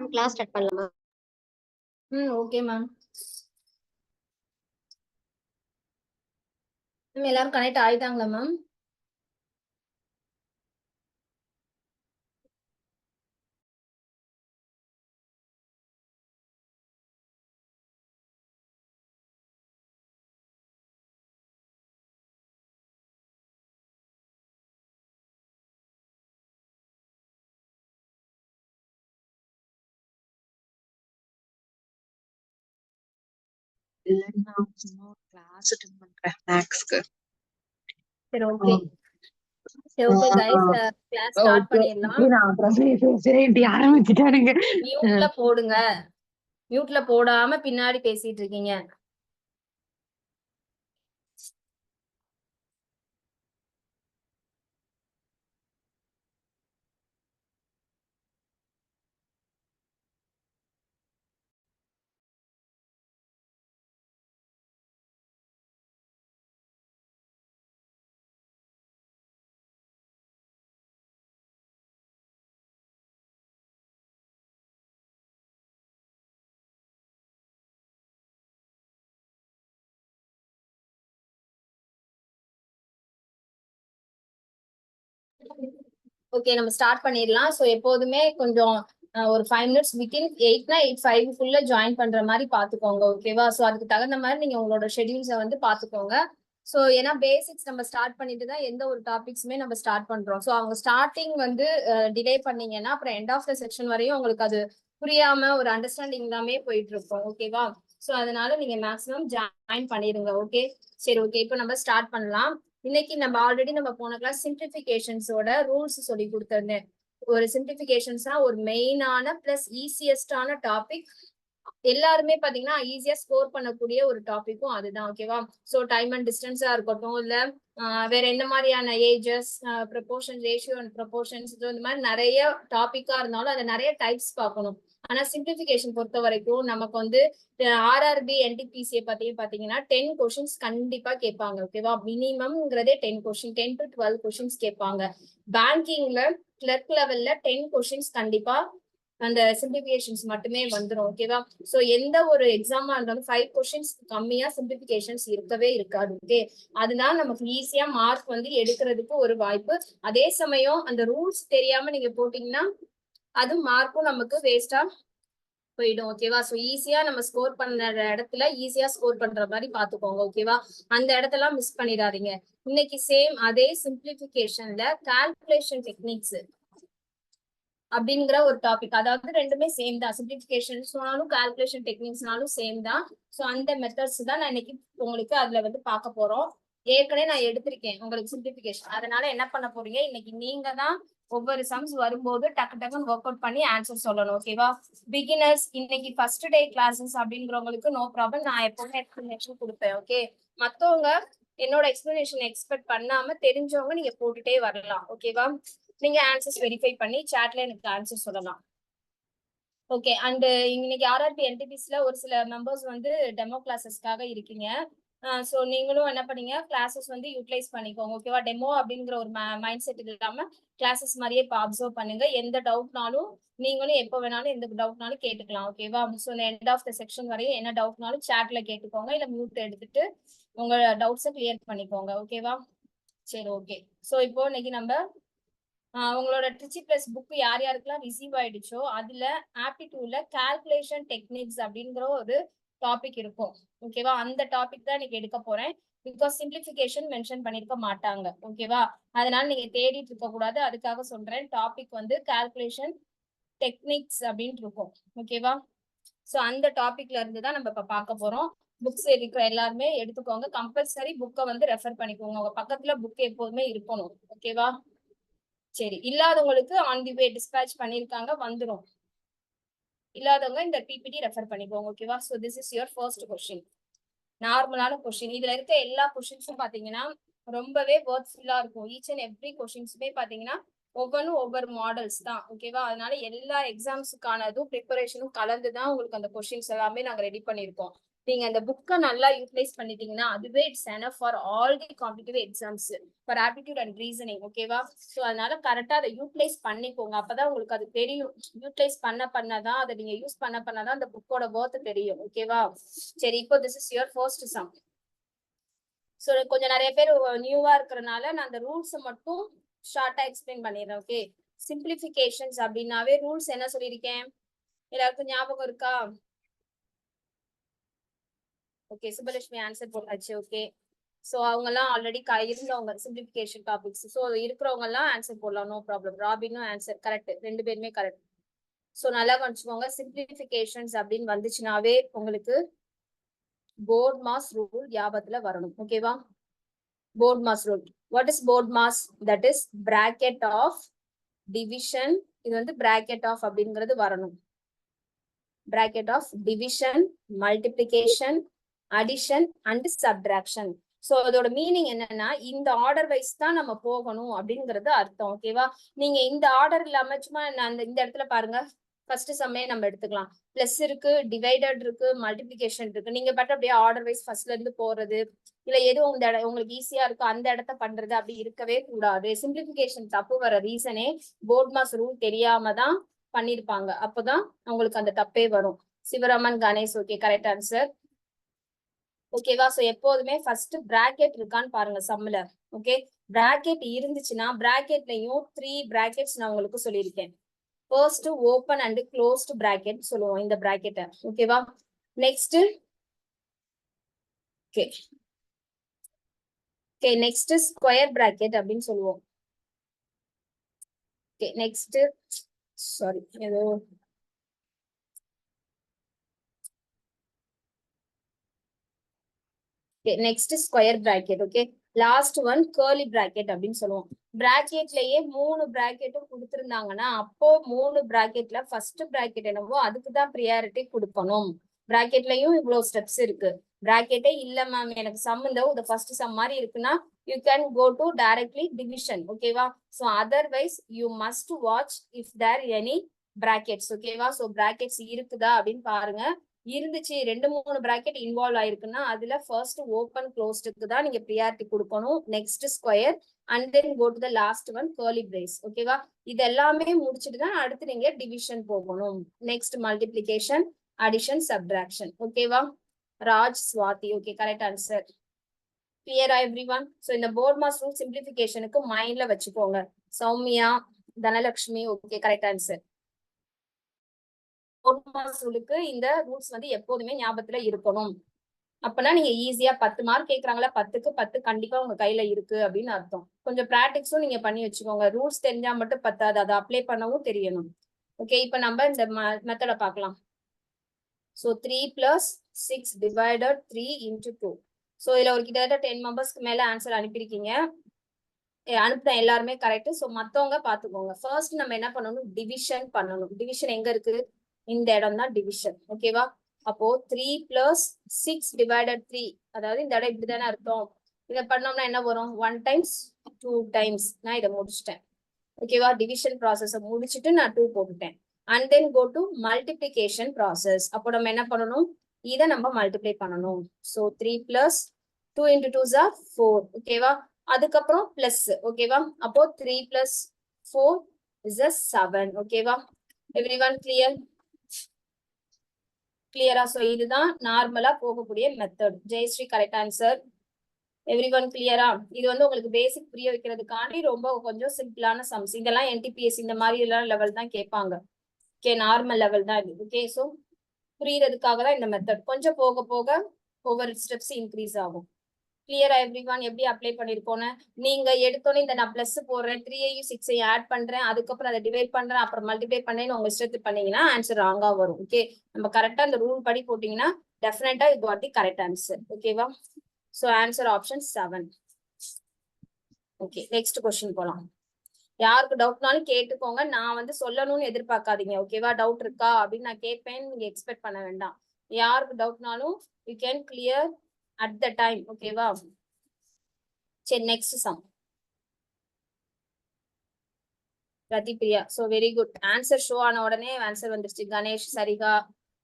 Ma'am class start பண்ணலாமா? Okay ma'am. எல்லாரும் connect ஆயிட்டாங்களா ma'am? இல்லன்னா சும்மா கிளாஸ் அட்டெண்ட் பண்றேன் மேக்ஸ்க்கு. சரி ஓகே. சரி ஓகே गाइस, கிளாஸ் ஸ்டார்ட் பண்ணிடலாம். நான் அப்புறம் சரி ஆரம்பிச்சிட்டானுங்க. மியூட்ல போடுங்க. மியூட்ல போடாம பின்னாடி பேசிட்டு இருக்கீங்க. ஓகே, நம்ம ஸ்டார்ட் பண்ணிடலாம். ஸோ எப்போதுமே கொஞ்சம் ஒரு 5 மினிட்ஸ் வித்தின் 8னா 8:05 ஜாயின் பண்ற மாதிரி பாத்துக்கோங்க. ஓகேவா? ஸோ அதுக்கு தகுந்த மாதிரி நீங்க உங்களோட ஷெட்யூல்ஸை வந்து பாத்துக்கோங்க. ஸோ ஏன்னா பேசிக்ஸ் நம்ம ஸ்டார்ட் பண்ணிட்டு தான் எந்த ஒரு டாபிக்ஸுமே நம்ம ஸ்டார்ட் பண்றோம். ஸோ அவங்க ஸ்டார்டிங் வந்து டிலே பண்ணீங்கன்னா அப்புறம் எண்ட் ஆஃப் த செக்ஷன் வரையும் உங்களுக்கு அது புரியாம ஒரு அண்டர்ஸ்டாண்டிங் இல்லாமே போயிட்டு இருக்கும். ஓகேவா? ஸோ அதனால நீங்க மேக்ஸிமம் ஜாயின் பண்ணிடுங்க. ஓகே, சரி ஓகே, இப்போ நம்ம ஸ்டார்ட் பண்ணலாம். இன்னைக்கு நம்ம ஆல்ரெடி நம்ம போன கிளாஸ் சிம்பிளிஃபிகேஷன்ஸோட ரூல்ஸ் சொல்லி கொடுத்திருந்தேன். ஒரு சிம்பிளிஃபிகேஷன்ஸ்னா ஒரு மெயினான பிளஸ் ஈஸியஸ்டான டாபிக். எல்லாருமே பாத்தீங்கன்னா ஈஸியா ஸ்கோர் பண்ணக்கூடிய ஒரு டாபிக்கும் அதுதான். ஓகேவா? ஸோ டைம் அண்ட் டிஸ்டன்ஸா இருக்கட்டும், இல்ல வேற என்ன மாதிரியான ages, proportion, ratio and proportions, இந்த மாதிரி நிறைய டாபிக்கா இருந்தாலும் அதை நிறைய டைப்ஸ் பார்க்கணும். ஆனா சிம்பிளிஃபிகேஷன் பொறுத்த வரைக்கும் நமக்கு வந்து ஆர்ஆர்பி என்டிபிசியை பத்தியும் பாத்தீங்கன்னா 10 கொஸ்டின்ஸ் கண்டிப்பா கேட்பாங்க. ஓகேவா? மினிமம்ங்கிறதே 10 கொஸ்டின், 10 to 12 கொஸ்டின்ஸ் கேட்பாங்க. பேங்கிங்ல கிளர்க் லெவல்ல 10 கொஸ்டின்ஸ் கண்டிப்பா அந்த சிம்பிளிஃபிகேஷன்ஸ் மட்டுமே வந்துடும். ஓகேவா? சோ எந்த ஒரு எக்ஸாமா இருந்தாலும் 5 கொஸ்டின்ஸ் கம்மியா சிம்பிளிஃபிகேஷன்ஸ் இருக்கவே இருக்காது. ஓகே, அதனால நமக்கு ஈஸியா மார்க் வந்து எடுக்கிறதுக்கு ஒரு வாய்ப்பு. அதே சமயம் அந்த ரூல்ஸ் தெரியாம நீங்க போட்டீங்கன்னா அது மார்க்கும் நமக்கு வேஸ்டா போயிடும். ஓகேவா? சோ ஈஸியா நம்ம ஸ்கோர் பண்ண இடத்துல ஈஸியா ஸ்கோர் பண்ற மாதிரி பாத்துக்கோங்க. ஓகேவா? அந்த இடத்தெல்லாம் மிஸ் பண்ணிடாதீங்க. இன்னைக்கு சேம் அதே சிம்பிளிஃபிகேஷன்ல கால்குலேஷன் டெக்னிக்ஸ் அப்படிங்கிற ஒரு டாபிக், அதாவது ரெண்டுமே சேம் தான். சிம்பிளிஃபிகேஷன்ஸ்னாலும் கால்குலேஷன் டெக்னிக்ஸ்னாலும் சேம் தான். ஸோ அந்த மெத்தட்ஸ் தான் நான் இன்னைக்கு உங்களுக்கு அதுல வந்து பார்க்க போறோம். ஏற்கனவே நான் எடுத்திருக்கேன் உங்களுக்கு சிம்பிளிஃபிகேஷன். அதனால என்ன பண்ண போறீங்க, இன்னைக்கு நீங்க தான் ஒவ்வொரு சம்ஸ் வரும்போது டக்கு டக்குன்னு ஒர்க் அவுட் பண்ணி ஆன்சர் சொல்லணும். ஓகேவா? பிகினர்ஸ் இன்னைக்கு ஃபர்ஸ்ட் டே கிளாஸஸ் அப்படிங்கிறவங்களுக்கு நோ ப்ராப்ளம், நான் எப்பவுமே எக்ஸ்பிளனேஷன் கொடுப்பேன். ஓகே, மத்தவங்க என்னோட எக்ஸ்பிளனேஷன் எக்ஸ்பெக்ட் பண்ணாம தெரிஞ்சவங்க நீங்க போட்டுட்டே வரலாம். ஓகேவா? நீங்க ஆன்சர்ஸ் வெரிஃபை பண்ணி சாட்ல எனக்கு ஆன்சர் சொல்லலாம். ஓகே, அண்ட் இன்னைக்கு ஆர்ஆர்பி என்டிபிஸ்ல ஒரு சில மெம்பர்ஸ் வந்து டெமோ கிளாஸஸ்க்காக இருக்கீங்க. ஸோ நீங்களும் என்ன பண்ணீங்க, கிளாஸஸ் வந்து யூட்டிலைஸ் பண்ணிக்கோங்க. ஓகேவா? டெமோ அப்படிங்கிற ஒரு மைண்ட் செட் இல்லாம கிளாஸஸ் மாதிரியே இப்போ அப்சர்வ் பண்ணுங்க. எந்த டவுட்னாலும் நீங்களும் எப்போ வேணாலும் எந்த டவுட்னாலும் கேட்டுக்கலாம். ஓகேவா? So end of the section வரையும் என்ன டவுட்னாலும் சாட்ல கேட்டுக்கோங்க, இல்ல மியூட் எடுத்துட்டு உங்க டவுட்ஸை கிளியர் பண்ணிக்கோங்க. ஓகேவா? சரி ஓகே. ஸோ இப்போ இன்னைக்கு நம்ம உங்களோட ட்ரிச்சி பிளஸ் புக் யார் யாருக்கெல்லாம் ரிசீவ் ஆயிடுச்சோ அதுல ஆப்டிடியூட்ல கால்குலேஷன் டெக்னிக்ஸ் அப்படிங்கிற ஒரு டாபிக் இருக்கும். ஓகேவா? அந்த டாபிக் தான் இன்னைக்கு எடுக்க போறேன். பிகாஸ் சிம்பிளிஃபிகேஷன் மென்ஷன் பண்ணிருக்க மாட்டாங்க. ஓகேவா? அதனால நீங்க தேடிட்டு இருக்க கூடாது, அதுக்காக சொல்றேன். டாபிக் வந்து கால்குலேஷன் டெக்னிக்ஸ் அப்படின்னு இருக்கும். ஓகேவா? சோ அந்த டாபிக்ல இருந்து தான் நம்ம இப்ப பார்க்க போறோம். புக்ஸ் இருக்கிற எல்லாருமே எடுத்துக்கோங்க. கம்பல்சரி புக்கை வந்து ரெஃபர் பண்ணிக்கோங்க. உங்க பக்கத்துல புக் எப்போதுமே இருக்கணும். ஓகேவா? சரி, இல்லாதவங்களுக்கு ஆன் தி வே டிஸ்பேட்ச் பண்ணிருக்காங்க, வந்துடும். இல்லாதவங்க இந்த பிபிடி ரெஃபர் பண்ணிக்கோங்க. ஓகேவா? So this is your first question. நார்மலான கொஸ்டின். இதுல இருக்க எல்லா கொஸ்டின்ஸும் பாத்தீங்கன்னா ரொம்பவே வேர்த்ஃபுல்லா இருக்கும். ஈச் அண்ட் எவ்ரி கொஸ்டின்ஸுமே பாத்தீங்கன்னா ஒவ்வொன்றும் ஒவ்வொரு மாடல்ஸ் தான். ஓகேவா? அதனால எல்லா எக்ஸாம்ஸுக்கானதும் ப்ரிப்பரேஷனும் கலந்துதான் உங்களுக்கு அந்த கொஸ்டின்ஸ் எல்லாமே நாங்க ரெடி பண்ணிருக்கோம். நீங்க அந்த புக்கை நல்லா யூட்டிலைஸ் பண்ணிட்டீங்கன்னா அதுவே it's enough for all the competitive exams for aptitude and reasoning. ஓகேவா? ஸோ அதனால கரெக்டா அதை யூட்டிலைஸ் பண்ணிக்கோங்க. அப்பதான் உங்களுக்கு அது தெரியும். யூட்டிலைஸ் பண்ணதான் அதை நீங்க யூஸ் பண்ணதான் அந்த புக்கோட ஒர்த் தெரியும். ஓகேவா? சரி, இப்போ this is your first sum. So கொஞ்சம் நிறைய பேர் நியூவா இருக்கிறதுனால நான் அந்த ரூல்ஸ் மட்டும் ஷார்ட்டா எக்ஸ்பிளைன் பண்ணிடுறேன். ஓகே, சிம்பிளிஃபிகேஷன்ஸ் அப்படின்னாவே ரூல்ஸ் என்ன சொல்லியிருக்கேன் எல்லாருக்கும் ஞாபகம் இருக்கா? ஓகே, சுபலட்சுமி ஆன்சர் போட்டாச்சு. ஓகே, ஸோ அவங்க எல்லாம் ஆல்ரெடி இருந்தவங்க சிம்பிளிஃபிகேஷன் டாபிக்ஸ். ஸோ இருக்கிறவங்க எல்லாம் ஆன்சர் போடலாம், நோ ப்ராப்ளம். ராபினும் ஆன்சர் கரெக்ட், 2 பேருமே கரெக்ட். ஸோ நல்லா கவனிச்சுக்கோங்க, சிம்பிளிஃபிகேஷன்ஸ் அப்படின்னு வந்துச்சுனாவே உங்களுக்கு போர்ட் மாஸ் ரூல் ஞாபகத்துல வரணும். ஓகேவா? BODMAS rule. What is BODMAS? That is bracket of division. இது வந்து பிராக்கெட் ஆஃப் அப்படிங்கிறது வரணும். Bracket of division, multiplication, addition and subtraction. So அதோட மீனிங் என்னன்னா இந்த ஆர்டர் வைஸ் தான் நம்ம போகணும் அப்படிங்கிறது அர்த்தம். ஓகேவா? நீங்க இந்த ஆர்டர் இல்லாம சும்மா இந்த இடத்துல பாருங்க, ஃபர்ஸ்ட் சம்மே நம்ம எடுத்துக்கலாம். பிளஸ் இருக்கு, டிவைடட் இருக்கு, மல்டிபிளிகேஷன் இருக்கு. நீங்க பட் அப்படியே ஆர்டர் வைஸ் ஃபர்ஸ்ட்ல இருந்து போறது இல்ல எதுவும் உங்களுக்கு ஈஸியா இருக்கோ அந்த இடத்த பண்றது அப்படி இருக்கவே கூடாது. சிம்பிளிபிகேஷன் தப்பு வர ரீசனே போர்ட் மாஸ் ரூல் தெரியாம தான் பண்ணிருப்பாங்க. அப்பதான் உங்களுக்கு அந்த தப்பே வரும். Sivaraman Ganesh, okay, correct answer. ஓகேவா? சோ எப்போதுமே ஃபர்ஸ்ட் பிராக்கெட் இருக்கான்னு பாருங்க சம்ல. ஓகே, பிராக்கெட் இருந்துச்சுன்னா பிராக்கெட்லயும் 3 பிராக்கெட்ஸ் நான் உங்களுக்கு சொல்லியிருக்கேன். First open and closed bracket சொல்லுவோம் இந்த பிராக்கெட்டை. ஓகேவா? Next okay okay next square bracket அப்படின்னு சொல்லுவோம். ஓகே, நெக்ஸ்ட் சாரி ஏதோ next square bracket. Okay, last one curly bracket அப்படின்னு சொல்லுவோம். பிராக்கெட்லயே 3 பிராக்கெட்டும் கொடுத்திருந்தாங்கன்னா அப்போ 3 பிராக்கெட்ல ஃபர்ஸ்ட் பிராக்கெட் என்னவோ அதுக்குதான் ப்ரியாரிட்டி கொடுக்கணும். பிராக்கெட்லயும் இவ்வளவு ஸ்டெப்ஸ் இருக்கு. பிராக்கெட்டே இல்ல மேம் எனக்கு சம் இந்த ஃபர்ஸ்ட் சம் மாதிரி இருக்குன்னா you can go to directly division. ஓகேவா? So otherwise you must watch if there any brackets. ஓகேவா? ஸோ பிராக்கெட்ஸ் இருக்குதா அப்படின்னு பாருங்க. இருந்துச்சு 2-3 பிராக்கெட் இன்வால்வ் ஆயிருக்குன்னா அதுல ஃபர்ஸ்ட் ஓபன் க்ளோஸ்டுக்கு தான் நீங்க ப்ரியாரிட்டி கொடுக்கணும். Next square and then go to the last one curly brace. ஓகேவா? இது எல்லாமே முடிச்சுட்டு தான் அடுத்து நீங்க டிவிஷன் போகணும். Next multiplication, addition, subtraction. ஓகேவா? Raj, Swathi, okay, correct answer. கிளியரா எவ்ரிவன்? சோ இந்த போர்ட் மாஸ் ரூல் சிம்பிளிஃபிகேஷனுக்கு மைண்ட்ல வச்சுக்கோங்க. Soumya, Dhanalakshmi, okay, correct answer. BODMAS ரூலுக்கு இந்த ரூல்ஸ் வந்து எப்போதுமே ஞாபகத்துல இருக்கணும். அப்பனா நீங்க ஈஸியா 10 மார்க் கேக்குறாங்களா 10க்கு 10 கண்டிப்பா உங்க கையில இருக்கு அப்படின்னு அர்த்தம். கொஞ்சம் பிராக்டிக்ஸும் நீங்க பண்ணி வச்சுக்கோங்க. ரூல்ஸ் தெரிஞ்சா மட்டும் பத்தாது, அதை அப்ளை பண்ணவும் தெரியணும். ஓகே, இப்ப நம்ம இந்த மெத்தட பார்க்கலாம். So 3 + 6 divided 3 × 2. சோ இதுல ஒரு கிட்டத்தட்ட 10 மெம்பர்ஸ்க்கு மேல ஆன்சர் அனுப்பியிருக்கீங்க. அனுப்புன எல்லாருமே கரெக்ட். சோ மத்தவங்க பாத்துக்கோங்க. ஃபர்ஸ்ட் நம்ம என்ன பண்ணணும்? டிவிஷன் பண்ணணும். டிவிஷன் எங்க இருக்கு? இந்த இடம் தான் டிவிஷன். ஓகேவா? அப்போ 3 + 6 டிவைடட் 3, அதாவது இந்த இடம் இப்படிதானே அர்த்தம். இதை பண்ணோம்னா என்ன வரும்? 1 டைம்ஸ் 2 டைம்ஸ். நான் இதை முடிச்சிட்டேன். ஓகேவா? டிவிஷன் ப்ராசஸ் முடிச்சுட்டு நான் 2 போட்டுட்டேன். And then go to multiplication process. அப்போ நம்ம என்ன பண்ணணும்? இதை நம்ம மல்டிப்ளை பண்ணணும். ஸோ 3 + 2 × 2 = 4. ஓகேவா? அதுக்கப்புறம் பிளஸ். ஓகேவா? அப்போ 3 + 4 = 7. ஓகேவா? Everyone clear? கிளியரா? சோ இதுதான் நார்மலா போகக்கூடிய method. Jayashree, correct answer. Everyone கிளியரா? இது வந்து உங்களுக்கு பேசிக் புரிய வைக்கிறதுக்காண்டி ரொம்ப கொஞ்சம் சிம்பிளான சம்ஸ். இதெல்லாம் என்டிபிஎஸ் இந்த மாதிரி எல்லாம் லெவல் தான் கேட்பாங்க. ஓகே, நார்மல் லெவல் தான் இது. ஓகே, சோ புரியறதுக்காக தான் இந்த மெத்தட். கொஞ்சம் போக போக ஒவ்வொரு ஸ்டெப்ஸ் இன்க்ரீஸ் ஆகும். கிளியரா எவ்ரிவன்? எப்படி அப்ளை பண்ணிருக்கோன்னு நீங்க எடுத்தோன்னே இந்த நான் பிளஸ் போடுறேன் 3ஐயும் 6ஐயும் ஆட் பண்றேன் அதுக்கப்புறம் அதை டிவைட் பண்றேன் அப்புறம் மல்டிப்ளை பண்ணேன்னு உங்க இஷ்டத்துக்கு பண்ணீங்கன்னா ஆன்சர் ராங்கா வரும். ஓகே, நம்ம கரெக்டா இந்த ரூல் படி போட்டீங்கன்னா டெஃபினட்டா இது வாட் தி கரெக்ட் ஆன்சர். ஓகேவா? So answer option 7. Okay, next question போலாம். யாருக்கு டவுட்னாலும் கேட்டுக்கோங்க. நான் வந்து சொல்லணும்னு எதிர்பார்க்காதீங்க. ஓகேவா? டவுட் இருக்கா அப்படின்னு நான் கேட்பேன், நீங்க எக்ஸ்பெக்ட் பண்ண வேண்டாம். யாருக்கு டவுட்னாலும் you can clear at the time. ஓகேவா? சரி, next sum. Prathipriya, so very good. Answer show ஆன உடனே ஆன்சர் வந்துருச்சு. Ganesh, Sarika,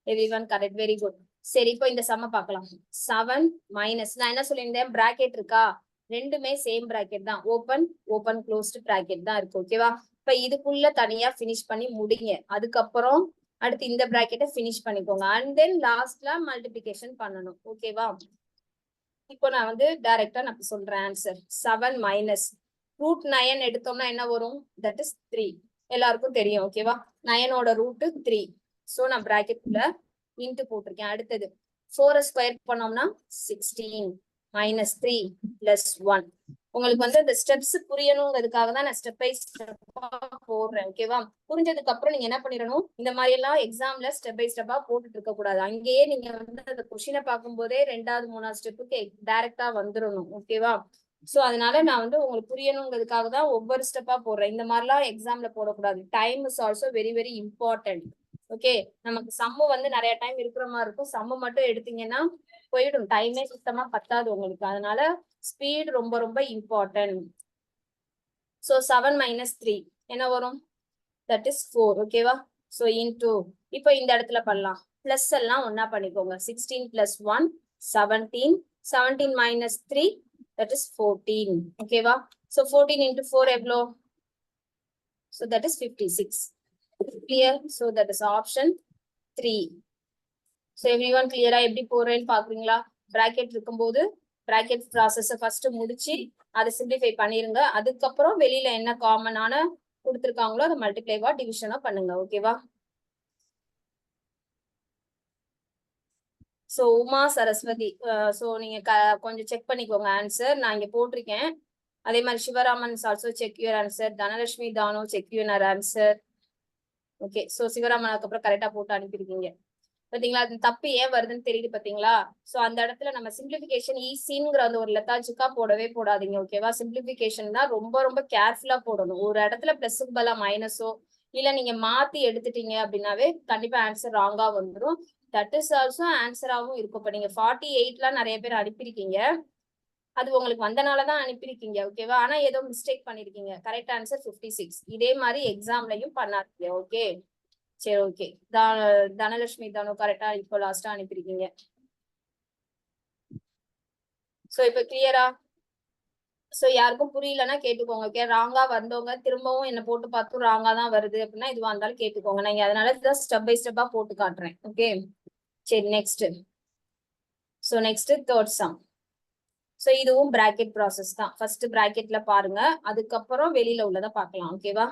everyone correct, very good. சரி, இப்போ இந்த சம்ம பார்க்கலாம். 7 மைனஸ் நான் என்ன சொல்லியிருந்தேன், பிராக்கெட் இருக்கா, ரெண்டுமே சேம் பிராக்கெட் தான், ஓபன் ஓபன் க்ளோஸ்டு பிராக்கெட் தான் இருக்கு. ஓகேவா? இப்ப இதுக்குள்ள தனியா பினிஷ் பண்ணி முடிங்க. அதுக்கப்புறம் அடுத்து இந்த பிராக்கெட்டை பினிஷ் பண்ணிக்கோங்க. அண்ட் தென் லாஸ்ட்ல மல்டிபிகேஷன் பண்ணணும். ஓகேவா? இப்போ நான் வந்து டைரக்டா நான் சொல்றேன் ஆன்சர். 7 மைனஸ் √9 எடுத்தோம்னா என்ன வரும், தட் இஸ் 3. எல்லாருக்கும் தெரியும். ஓகேவா? 9ஓட ரூட் 3. சோ நான் பிராக்கெட்ல இன்ட்டு போட்டிருக்கேன். அடுத்தது 4 ஸ்கொயர் பண்ணோம்னா 16 மைனஸ் 3 பிளஸ் 1. உங்களுக்கு வந்து அந்த ஸ்டெப்ஸ் புரியணுங்கிறதுக்காக தான் நான் ஸ்டெப் பை ஸ்டெப்பா போடுறேன். ஓகேவா? புரிஞ்சதுக்கு அப்புறம் நீங்க என்ன பண்ணிடணும், இந்த மாதிரி எல்லாம் எக்ஸாம்ல ஸ்டெப் பை ஸ்டெப்பா போட்டுட்டு இருக்க கூடாது. அங்கேயே நீங்க வந்து அந்த கொஸ்டினை பார்க்கும் போதே 2வது 3வது ஸ்டெப்புக்கு டைரக்டா வந்துடணும். ஓகேவா? சோ அதனால நான் வந்து உங்களுக்கு புரியணுங்கிறதுக்காக தான் ஒவ்வொரு ஸ்டெப்பா போடுறேன். இந்த மாதிரிலாம் எக்ஸாம்ல போடக்கூடாது. Time is also very very important. Okay, நமக்கு சம்மு வந்து நிறைய டைம் இருக்கிற மாதிரி இருக்கும். சம்மு மட்டும் எடுத்தீங்கன்னா போயிடும், டைமே சுத்தமா பத்தாது உங்களுக்கு. அதனால ஸ்பீட் ரொம்ப ரொம்ப இம்பார்ட்டன்ட். சோ 7 மைனஸ் 3 என்ன வரும், தட் இஸ் 4. ஓகேவா? சோ இன்டூ இப்போ இந்த இடத்துல பண்ணலாம், பிளஸ் எல்லாம் ஒன்னா பண்ணிக்கோங்க. 16 பிளஸ் 1 17, 17 மைனஸ் 3 that is 14. ஓகேவா? so 14 into 4 எவ்வளோ, so that is 56. clear? so that is option 3. so everyone clear ஆ எப்படி போறேன்னு பாக்குறீங்களா? bracket இருக்கும்போது bracket process ஃபர்ஸ்ட் முடிச்சு அதை சிம்பிளிஃபை பண்ணிருங்க. அதுக்கப்புறம் வெளியில என்ன காமனான கொடுத்துருக்காங்களோ அதை மல்டிப்ளைவா டிவிஷனா பண்ணுங்க. ஓகேவா? சோ உமா சரஸ்வதி, சோ நீங்க கொஞ்சம் செக் பண்ணிக்கோங்க ஆன்சர். நான் இங்க போட்டிருக்கேன். அதே மாதிரி Sivaraman also check your answer. Dhanalakshmi தானோ check your answer. Okay, so சிவராமனுக்கு அப்புறம் கரெக்டா போட்டு அனுப்பியிருக்கீங்க. பாத்தீங்களா, அது தப்பு ஏன் வருதுன்னு தெரியுது பாத்தீங்களா? சோ அந்த இடத்துல நம்ம சிம்பிளிபிகேஷன் ஈஸிங்கிற அந்த ஒரு லெத்தாஜிக்கா போடவே போடாதீங்க. ஓகேவா? சிம்பிளிபிகேஷன் தான் ரொம்ப ரொம்ப கேர்ஃபுல்லா போடணும். ஒரு இடத்துல பிளஸுக்கு பதிலா மைனஸோ இல்ல நீங்க மாத்தி எடுத்துட்டீங்க அப்படின்னாவே கண்டிப்பா ஆன்சர் ராங்கா வந்துடும். தட் இஸ் ஆல்சோ ஆன்சராகவும் இருக்கும். இப்ப நீங்க 48 நிறைய பேர் அனுப்பியிருக்கீங்க, அது உங்களுக்கு வந்தனாலதான் அனுப்பியிருக்கீங்க. ஓகேவா? ஆனா ஏதோ மிஸ்டேக் பண்ணிருக்கீங்க. Correct answer 56. இதே மாதிரி எக்ஸாம்லயும் பண்ணாதீங்க. ஓகே, சரி, ஓகே. தனலட்சுமி தானோ கரெக்டா இப்போ லாஸ்டா அனுப்பியிருக்கீங்க. சோ இப்ப கிளியரா? சோ யாருக்கும் புரியலன்னா கேட்டுக்கோங்க. ஓகே, ராங்கா வந்தவங்க திரும்பவும் என்ன போட்டு பார்த்தும் ராங்கா தான் வருது அப்படின்னா இதுவா இருந்தாலும் கேட்டுக்கோங்க. நீங்க அதனால ஸ்டெப் பை ஸ்டெப்பா போட்டு காட்டுறேன். ஓகே, சரி, next. So next third sum. So இதுவும் பிராக்கெட் ப்ராசஸ் தான். ஃபர்ஸ்ட் பிராக்கெட்ல பாருங்க, அதுக்கப்புறம் வெளியில உள்ளதை பார்க்கலாம். ஓகேவா?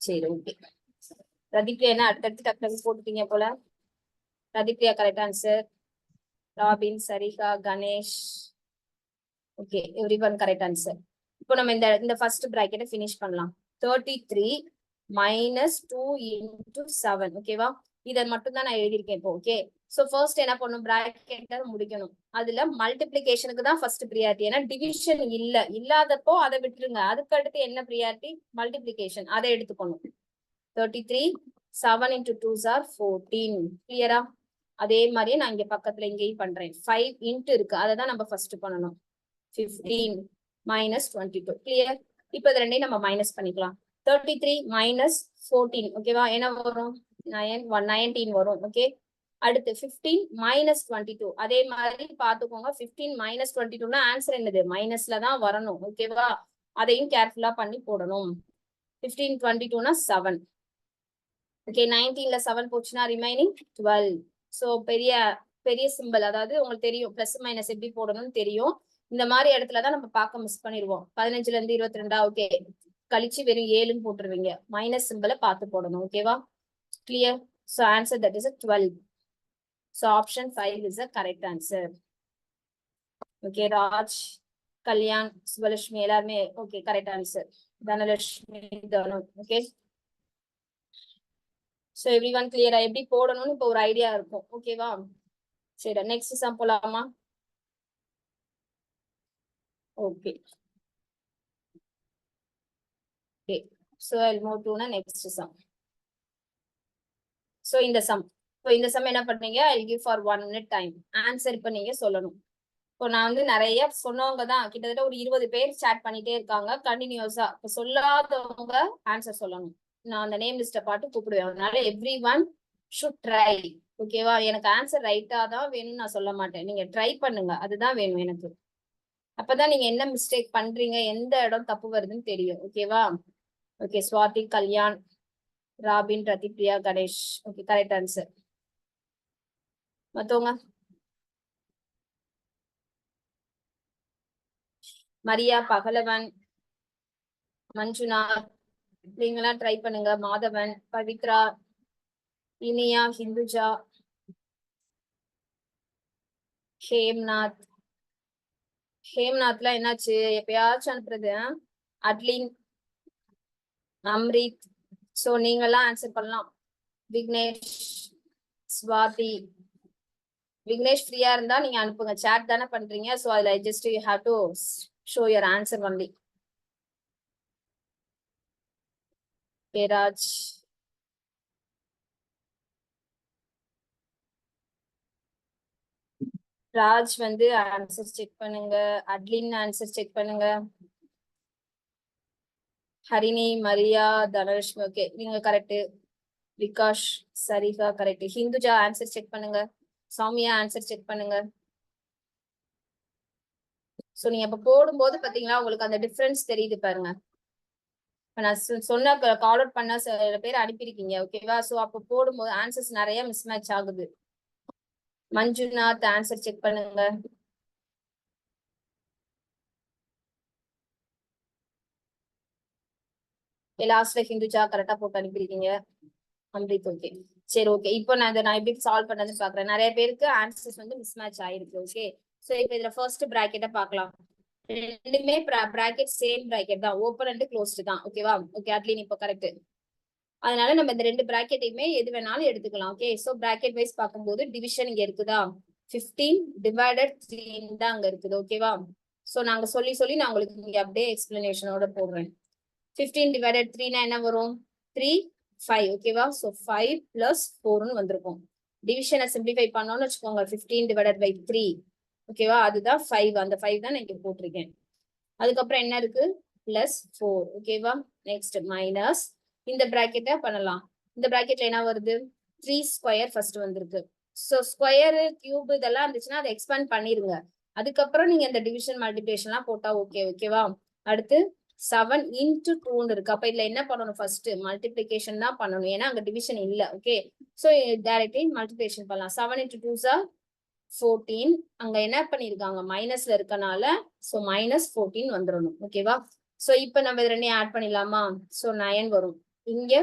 சரி, ஓகே. ரதிப்ரியா என்ன அடுத்தடுத்து டக்கு போட்டுட்டீங்க போல. Rathipriya correct answer. Robin, Sarika, Ganesh, okay, everyone correct answer. இப்போ நம்ம இந்த ஃபர்ஸ்ட் பிராக்கெட்டை ஃபினிஷ் பண்ணலாம். 33 மைனஸ் 2 into 7. ஓகேவா? இதை மட்டும் தான் நான் எழுதியிருக்கேன் இப்போ. ஓகே, சோ ஃபர்ஸ்ட் என்ன பண்ணும், பிராக்கெட்டை முடிக்கணும். அதுல மல்டிபிளிகேஷனுக்கு தான் ஃபர்ஸ்ட் ப்ரியாரிட்டி. ஏன்னா டிவிஷன் இல்லாதப்போ அதை விட்டுருங்க. அதுக்கு அடுத்து என்ன ப்ரியாரிட்டி, மல்டிபிளிகேஷன், அதை எடுத்துக்கணும். 33 7 into 2s are 14. கிளியரா? அதே மாதிரியே நான் இங்க பக்கத்துல இங்கேயும் பண்றேன். 5 into இருக்கு, அதை தான் நம்ம ஃபர்ஸ்ட் பண்ணணும். 15 minus 22. கிளியர்? இப்போ இது ரெண்டையும் நம்ம மைனஸ் பண்ணிக்கலாம். 33 minus 14. ஓகேவா? என்ன வரும், 19 வரும். ஓகே, அடுத்து 15 minus 22. அதே மாதிரி பாத்துக்கோங்க. 15 minus 22னா ஆன்சர் என்னது, மைனஸ்ல தான் வரணும். ஓகேவா? அதையும் கேர்ஃபுல்லா பண்ணி போடணும். 15 22னா 7. ஓகே, 19ல 7 போச்சுன்னா ரிமைனிங் 12. சோ பெரிய பெரிய சிம்பிள், அதாவது உங்களுக்கு தெரியும் பிளஸ் மைனஸ் எப்படி போடணும்னு தெரியும். இந்த மாதிரி இடத்துலதான் நம்ம பார்க்க மிஸ் பண்ணிடுவோம். 15ல இருந்து 22. ஓகே, கழிச்சு வெறும் 7ன்னு போட்டுருவீங்க. மைனஸ் சிம்பிளை பார்த்து போடணும். ஓகேவா? Clear? So answer that is 12. So option 5 is a correct answer. Okay, Raj, Kalyan, Subalakshmi எல்லாருமே ஓகே கரெக்ட் ஆன்சர். தனலட்சுமி, தனு. ஓகே, சோ எவ்ரிவன் கிளியரா? எப்படி போடணும்னு இப்போ ஒரு ஐடியா இருக்கும். ஓகேவா? சரி, நெக்ஸ்ட் சம் போலாமா? Okay, okay. So I'll move to next sum. So இந்த சம் என்ன பண்ணீங்க, I'll give for 1 minute time. Answer இப்ப நீங்க சொல்லணும். இப்போ நான் வந்து நிறைய சொன்னவங்க தான், கிட்டத்தட்ட ஒரு 20 பேர் சேட் பண்ணிட்டே இருக்காங்க கண்டினியூஸா. இப்போ சொல்லாதவங்க ஆன்சர் சொல்லணும். நான் அந்த நேம் லிஸ்ட்டை பார்த்து கூப்பிடுவேன். அதனால எவ்ரி ஒன் ஷுட் ட்ரை. ஓகேவா? எனக்கு ஆன்சர் ரைட்டா தான் வேணும்னு நான் சொல்ல மாட்டேன். நீங்க ட்ரை பண்ணுங்க, அதுதான் வேணும் எனக்கு. அப்பதான் நீங்க என்ன மிஸ்டேக் பண்றீங்க, எந்த இடம் தப்பு வருதுன்னு தெரியும். ஓகேவா? Okay, Swathi, Kalyan, Robin, Ratipriya, Ganesh. Okay, correct answer. மத்தவங்க? மரியா, பகலவன், மஞ்சுநாத், நீங்களாம் ட்ரை பண்ணுங்க. மாதவன், பவித்ரா, இனியா, ஹிந்துஜா, ஹேம்நாத். ஹேம்நாத்லாம் என்னாச்சு? எப்பயாச்சும் அனுப்புறது. அட்லின், அம்ரித். சோ நீங்கெல்லாம் ஆன்சர் பண்ணலாம். விக்னேஷ், ஸ்வாதி. விக்னேஷ் ஃப்ரீயா இருந்தா நீங்க அனுப்புங்க. சாட் தானே பண்றீங்க. சோ அதுல just you have to show your answer only. Raj, Raj வந்து ஆன்சர் செக் பண்ணுங்க. அட்லின் ஆன்சர் செக் பண்ணுங்க. ஹரிணி, மரியா, தனலட்சுமி. ஓகே, நீங்க கரெக்ட். விகாஷ், சரிகா கரெக்ட். ஹிந்துஜா ஆன்சர் செக் பண்ணுங்க. சௌமியா ஆன்சர் செக் பண்ணுங்க. சோ நீங்க இப்ப போடும்போது பாத்தீங்களா உங்களுக்கு அந்த டிஃபரன்ஸ் தெரியுது பாருங்க. நான் சொன்ன கால் அவுட் பண்ண சில பேர் அனுப்பியிருக்கீங்க. ஓகேவா? சோ அப்ப போடும்போது ஆன்சர்ஸ் நிறைய மிஸ் மேட்ச் ஆகுது. மஞ்சுநாத் ஆன்சர் செக் பண்ணுங்க. லாஸ்ட்ல ஹிந்துஜா கரெக்டா போட்டு அனுப்பியிருக்கீங்க. அம்ரித் ஓகே. சரி ஓகே, இப்போ நான் எப்படி சால்வ் பண்ணதுன்னு பாக்குறேன். நிறைய பேருக்கு ஆன்சர்ஸ் வந்து மிஸ் மேட்ச் ஆயிருக்கு. ஓகே, சோ இப்போ இதுல ஃபர்ஸ்ட் பிராக்கெட்டை பார்க்கலாம். ரெண்டுமே பிராக்கெட் சேம் பிராக்கெட் தான், ஓப்பன் அண்ட் க்ளோஸ்ட் தான். ஓகேவா? ஓகே, அட்லீன் இப்போ கரெக்ட். அதனால நம்ம இந்த ரெண்டு பிராக்கெட்டையுமே எது வேணாலும் எடுத்துக்கலாம். ஓகே, சோ பிராக்கெட் வைஸ் பார்க்கும்போது டிவிஷன் இங்க இருக்குதா? 15/3 தான் அங்க இருக்குது. ஓகேவா? சோ நாங்க சொல்லி நான் உங்களுக்கு இங்க அப்படியே எக்ஸ்பிளனேஷனோட போடுறேன். 15/3 என்ன வரும்? 3, 5. ஓகேவா? சோ 5 + 4 வந்திருக்கும். டிவிஷனை சிம்பிளிஃபை பண்ணோம்னு வச்சுக்கோங்க. 15/3. ஓகேவா? அதுதான் 5. அந்த 5 தான் நான் இங்க போட்டிருக்கேன். அதுக்கப்புறம் என்ன இருக்கு? +4. ஓகேவா? நெக்ஸ்ட் மைனஸ் இந்த பிராக்கெட்டை பண்ணலாம். இந்த பிராக்கெட்ல என்ன வருது? 3² ஃபர்ஸ்ட் வந்திருக்கு. சோ ஸ்கொயர், கியூப் இதெல்லாம் இருந்துச்சுன்னா அதை எக்ஸ்பேண்ட் பண்ணிருங்க. அதுக்கப்புறம் நீங்க இந்த டிவிஷன் மல்டிபிகேஷன் எல்லாம் போட்டா ஓகே. ஓகேவா? அடுத்து 7 × 2 இருக்கு. அப்ப இதுல என்ன பண்ணணும்? ஃபர்ஸ்ட் மல்டிபிகேஷன் தான் பண்ணணும், ஏன்னா அங்க டிவிஷன் இல்ல. ஓகே, சோ டைரக்ட்லி மல்டிபிகேஷன் பண்ணலாம். 7 × 2 = 14. அங்க என்ன பண்ணிருக்காங்க? மைனஸ்ல இருக்கனால சோ -14 வந்துடணும். ஓகேவா? சோ இப்ப நம்ம இது ரெண்டையும் ஆட் பண்ணிடலாமா? சோ 9 வரும். இங்க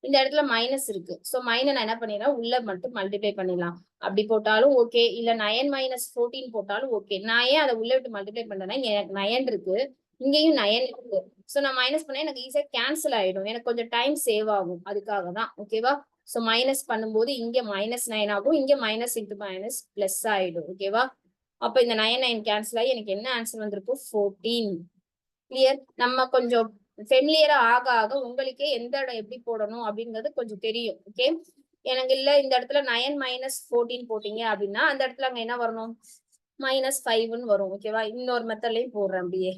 இந்த இடத்துல மைனஸ் இருக்கு. சோ மைனஸ் நான் என்ன பண்ணிடலாம், உள்ள மட்டும் மல்டிப்ளை பண்ணிடலாம். அப்படி போட்டாலும் ஓகே, இல்ல 9 - 14 போட்டாலும் ஓகே. நான் ஏன் அதை உள்ள விட்டு மல்டிப்ளை பண்றேன்னா இங்க எனக்கு 9 இருக்கு, இங்கேயும் 9 இருக்கு. சோ நான் மைனஸ் பண்ணா எனக்கு ஈஸியா கேன்சல் ஆயிடும், எனக்கு கொஞ்சம் டைம் சேவ் ஆகும். அதுக்காக தான். ஓகேவா? சோ மைனஸ் பண்ணும்போது இங்க -9 ஆகும், இங்க மைனஸ் இன்டு மைனஸ் பிளஸ் ஆயிடும். ஓகேவா? அப்ப இந்த 9 கேன்சல் ஆகி எனக்கு என்ன ஆன்சர் வந்திருக்கும்? 14. கிளியர்? நம்ம கொஞ்சம் ஃபெமிலியரா ஆக ஆக உங்களுக்கே எந்த இடம் எப்படி போடணும் அப்படிங்கிறது கொஞ்சம் தெரியும். ஓகே, எனக்கு இல்ல இந்த இடத்துல 9 - 14 போட்டீங்க அப்படின்னா அந்த இடத்துல அங்க என்ன வரணும்? -5ன்னு வரும். ஓகேவா? இன்னொரு மெத்தட்லயும் போடுறேன் அப்படியே.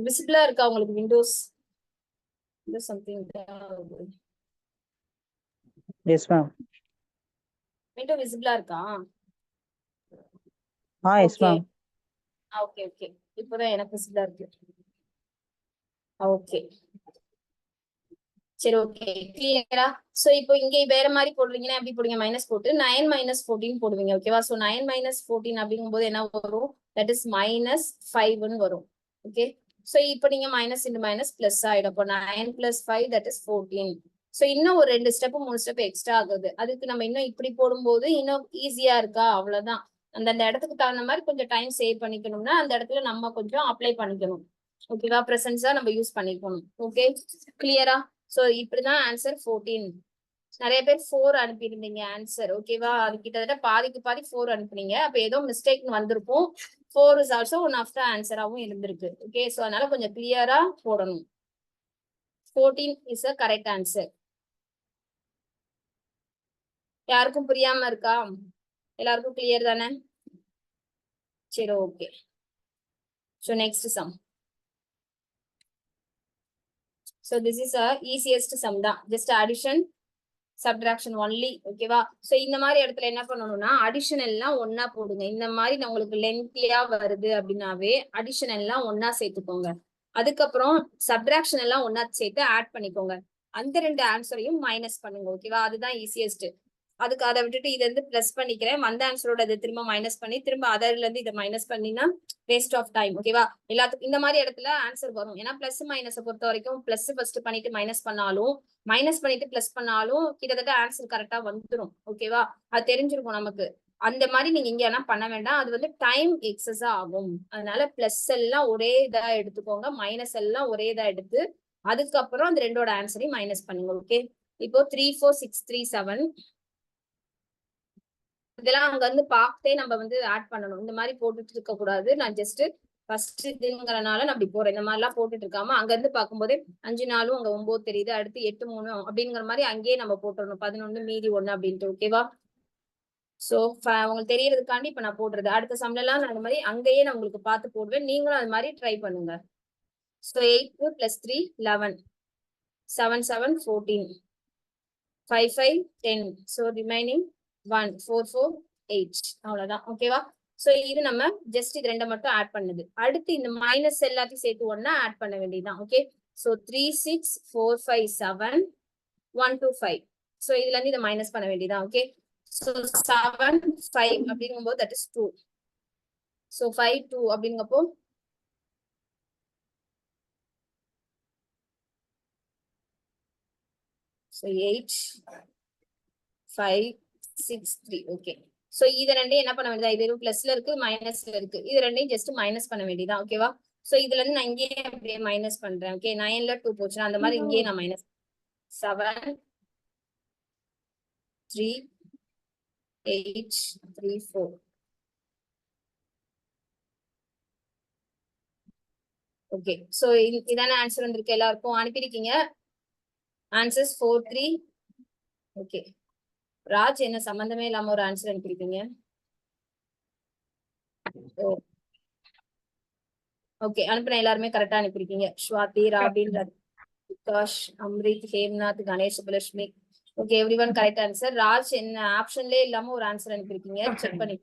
விசிபிளா இருக்கா உங்களுக்கு windows? Something yes ma'am. Window விசிபிளா இருக்கா? Yes ma'am. ஓகே ஓகே, இப்போதான் எனக்கு விசிபிளா இருக்கு. ஓகே சரி ஓகே, கிளியரா? சோ இப்போ இங்க வேற மாதிரி போடுறீங்கன்னா எப்படி போடுவீங்க? மைனஸ் போட்டு 9 - 14 போடுவீங்க. ஓகேவா? சோ 9 - 14 அப்படிங்கும்போது என்ன வரும்? தட் இஸ் -5ன்னு வரும். ஓகே, சோ இப்போ நீங்க மைனஸ் இன்டு மைனஸ் பிளஸ் ஆயிடும். அப்போ 9 + 5 தட் இஸ் 14. சோ இன்னும் ஒரு 2 ஸ்டெப் 3 ஸ்டெப் எக்ஸ்ட்ரா ஆகுது. அதுக்கு நம்ம இன்னும் இப்படி போடும்போது இன்னும் ஈஸியா இருக்கா? அவ்வளவுதான். அந்த இடத்துக்கு தகுந்த மாதிரி கொஞ்சம் டைம் சேவ் பண்ணிக்கணும்னா அந்த இடத்துல நம்ம கொஞ்சம் அப்ளை பண்ணிக்கணும். ஓகேவா? ப்ரெசன்ஸா நம்ம யூஸ் பண்ணிக்கணும். ஓகே, கிளியரா? சோ இப்படிதான் ஆன்சர் 14. நிறைய பேர் 4 அனுப்பியிருந்தீங்க ஆன்சர். ஓகேவா? அது கிட்டத்தட்ட பாதிக்கு பாதி 4 அனுப்புனீங்க. அப்ப ஏதோ மிஸ்டேக் வந்திருக்கும். 4 is also one of the ஆன்சராகவும் இருந்திருக்கு. ஓகே, ஸோ அதனால கொஞ்சம் கிளியரா போடணும். 14 இஸ் அ கரெக்ட் ஆன்சர். யாருக்கும் புரியாம இருக்கா? எல்லாருக்கும் கிளியர் தானே? சரி, okay. So next sum. So this is a easiest sum தான். Just addition subtraction only. ஓகேவா? ஸோ இந்த மாதிரி இடத்துல என்ன பண்ணணும்னா அடிஷன் எல்லாம் ஒன்னா போடுங்க. இந்த மாதிரி நான் உங்களுக்கு லென்த்தியா வருது அப்படின்னாவே அடிஷன் எல்லாம் ஒன்னா சேர்த்துக்கோங்க. அதுக்கப்புறம் சப்ட்ராக்ஷன் எல்லாம் ஒன்னா சேர்த்து ஆட் பண்ணிக்கோங்க. அந்த 2 ஆன்சரையும் மைனஸ் பண்ணுங்க. ஓகேவா? அதுதான் ஈஸியஸ்ட். அதுக்கு அதை விட்டுட்டு இதை வந்து பிளஸ் பண்ணிக்கிறேன், வந்த ஆன்சரோட இதை திரும்ப மைனஸ் பண்ணி திரும்ப அதர்ல இருந்து இதை மைனஸ் பண்ணினா வேஸ்ட் ஆஃப் டைம். ஓகேவா? எல்லாத்துக்கும் இந்த மாதிரி இடத்துல ஆன்சர் வரும். ஏன்னா பிளஸ் மைனஸ் பொறுத்த வரைக்கும் பிளஸ் ஃபர்ஸ்ட் பண்ணிட்டு மைனஸ் பண்ணாலும் மைனஸ் பண்ணிட்டு பிளஸ் பண்ணாலும் கிட்டத்தட்ட ஆன்சர் கரெக்டா வந்துடும். ஓகேவா? அது தெரிஞ்சிருக்கும் நமக்கு. அந்த மாதிரி நீங்க இங்க என்ன பண்ண வேண்டாம், அது வந்து டைம் எக்ஸஸா ஆகும். அதனால பிளஸ் எல்லாம் ஒரே இதா எடுத்துக்கோங்க, மைனஸ் எல்லாம் ஒரே இதா எடுத்து அதுக்கப்புறம் அந்த ரெண்டோட ஆன்சரையும் மைனஸ் பண்ணுங்க. ஓகே, இப்போ 3 4 6 3 7 இதெல்லாம் அங்க வந்து பார்த்தே நம்ம வந்து ஆட் பண்ணணும். இந்த மாதிரி போட்டுட்டு இருக்க கூடாது. நான் ஜஸ்ட் ஃபர்ஸ்ட் இதுங்கிறனால நான் அப்படி போறேன். இந்த மாதிரி எல்லாம் போட்டுட்டு இருக்காம அங்க இருந்து பார்க்கும்போதே 5 4 அங்க 9 தெரியுது, அடுத்து 8 3 அப்படிங்கிற மாதிரி அங்கேயே நம்ம போட்டுடணும். 11 மீதி 1 அப்படின்ட்டு. ஓகேவா? சோ உங்களுக்கு தெரியறதுக்காண்டி இப்ப நான் போடுறது. அடுத்த சம்ல எல்லாம் நான் இந்த மாதிரி அங்கேயே நான் உங்களுக்கு பார்த்து போடுவேன். நீங்களும் அது மாதிரி ட்ரை பண்ணுங்க. சோ 8 + 3 11, 7 7 14, 5 5 10. So remaining 1 4 4 8. அவ்வளவுதான். ஓகேவா? சோ இது நம்ம ஜஸ்ட் இது ரெண்டை மட்டும் ஆட் பண்ணுது. அடுத்து இந்த மைனஸ் எல்லாத்தையும் சேர்த்து ஒன்னா ஆட் பண்ண வேண்டியதுதான். Okay, so 3 6 4 5 7 1 2 5. சோ இதுல இருந்து இதை மைனஸ் பண்ண வேண்டியதுதான். ஓகே, சோ 7 5 அப்படிங்கும்போது that is 2. So 5 2 அப்படிங்கப்போ so 8 5 6 3. Okay, so இது ரெண்டையும் என்ன பண்ண வேண்டியதா, இது பிளஸ்ல இருக்கு மைனஸ்ல இருக்கு, இது ரெண்டையும் ஜஸ்ட் மைனஸ் பண்ண வேண்டியதான். ஓகேவா? சோ இதுல இருந்து நான் இங்கேயே அப்படியே மைனஸ் பண்றேன். ஓகே, 9ல 2 போச்சுன்னா அந்த மாதிரி இங்கேயே நான் மைனஸ் 7 3 8 3 4. ஓகே, சோ இதான ஆன்சர் வந்திருக்கு. எல்லாருக்கும் அனுப்பியிருக்கீங்க ஆன்சர்ஸ் 4 3. ஓகே, ராஜ் என்ன சம்பந்தமே இல்லாம ஒரு ஆன்சர் அனுப்பியிருக்கீங்க. ஓகே, அனுப்புன எல்லாருமே கரெக்டா அனுப்பியிருக்கீங்க. Swathi, Robin, Vikash, Amrit, Hemnath, Ganesh, Subhalakshmi. Okay, every one correct answer. Raj என்ன ஆப்ஷன்லயே இல்லாம ஒரு ஆன்சர் அனுப்பியிருக்கீங்க. செக் பண்ணி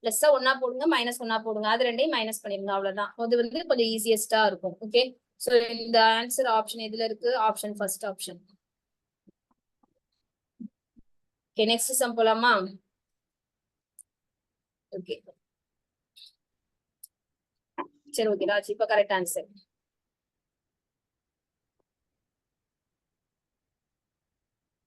பிளஸ் ஒன்னா போடுங்க, மைனஸ் ஒன்னா போடுங்க, அது ரெண்டையும் மைனஸ் பண்ணிருங்க. அவ்வளவுதான். அது வந்து கொஞ்சம் ஈஸியஸ்டா இருக்கும். ஓகே, சோ இந்த ஆன்சர் ஆப்ஷன் எதுல இருக்கு? Option first option. Okay, next sum போலாமா? ஓகே, சரி, ஓகே ராஜ், இப்ப கரெக்ட் ஆன்சர்.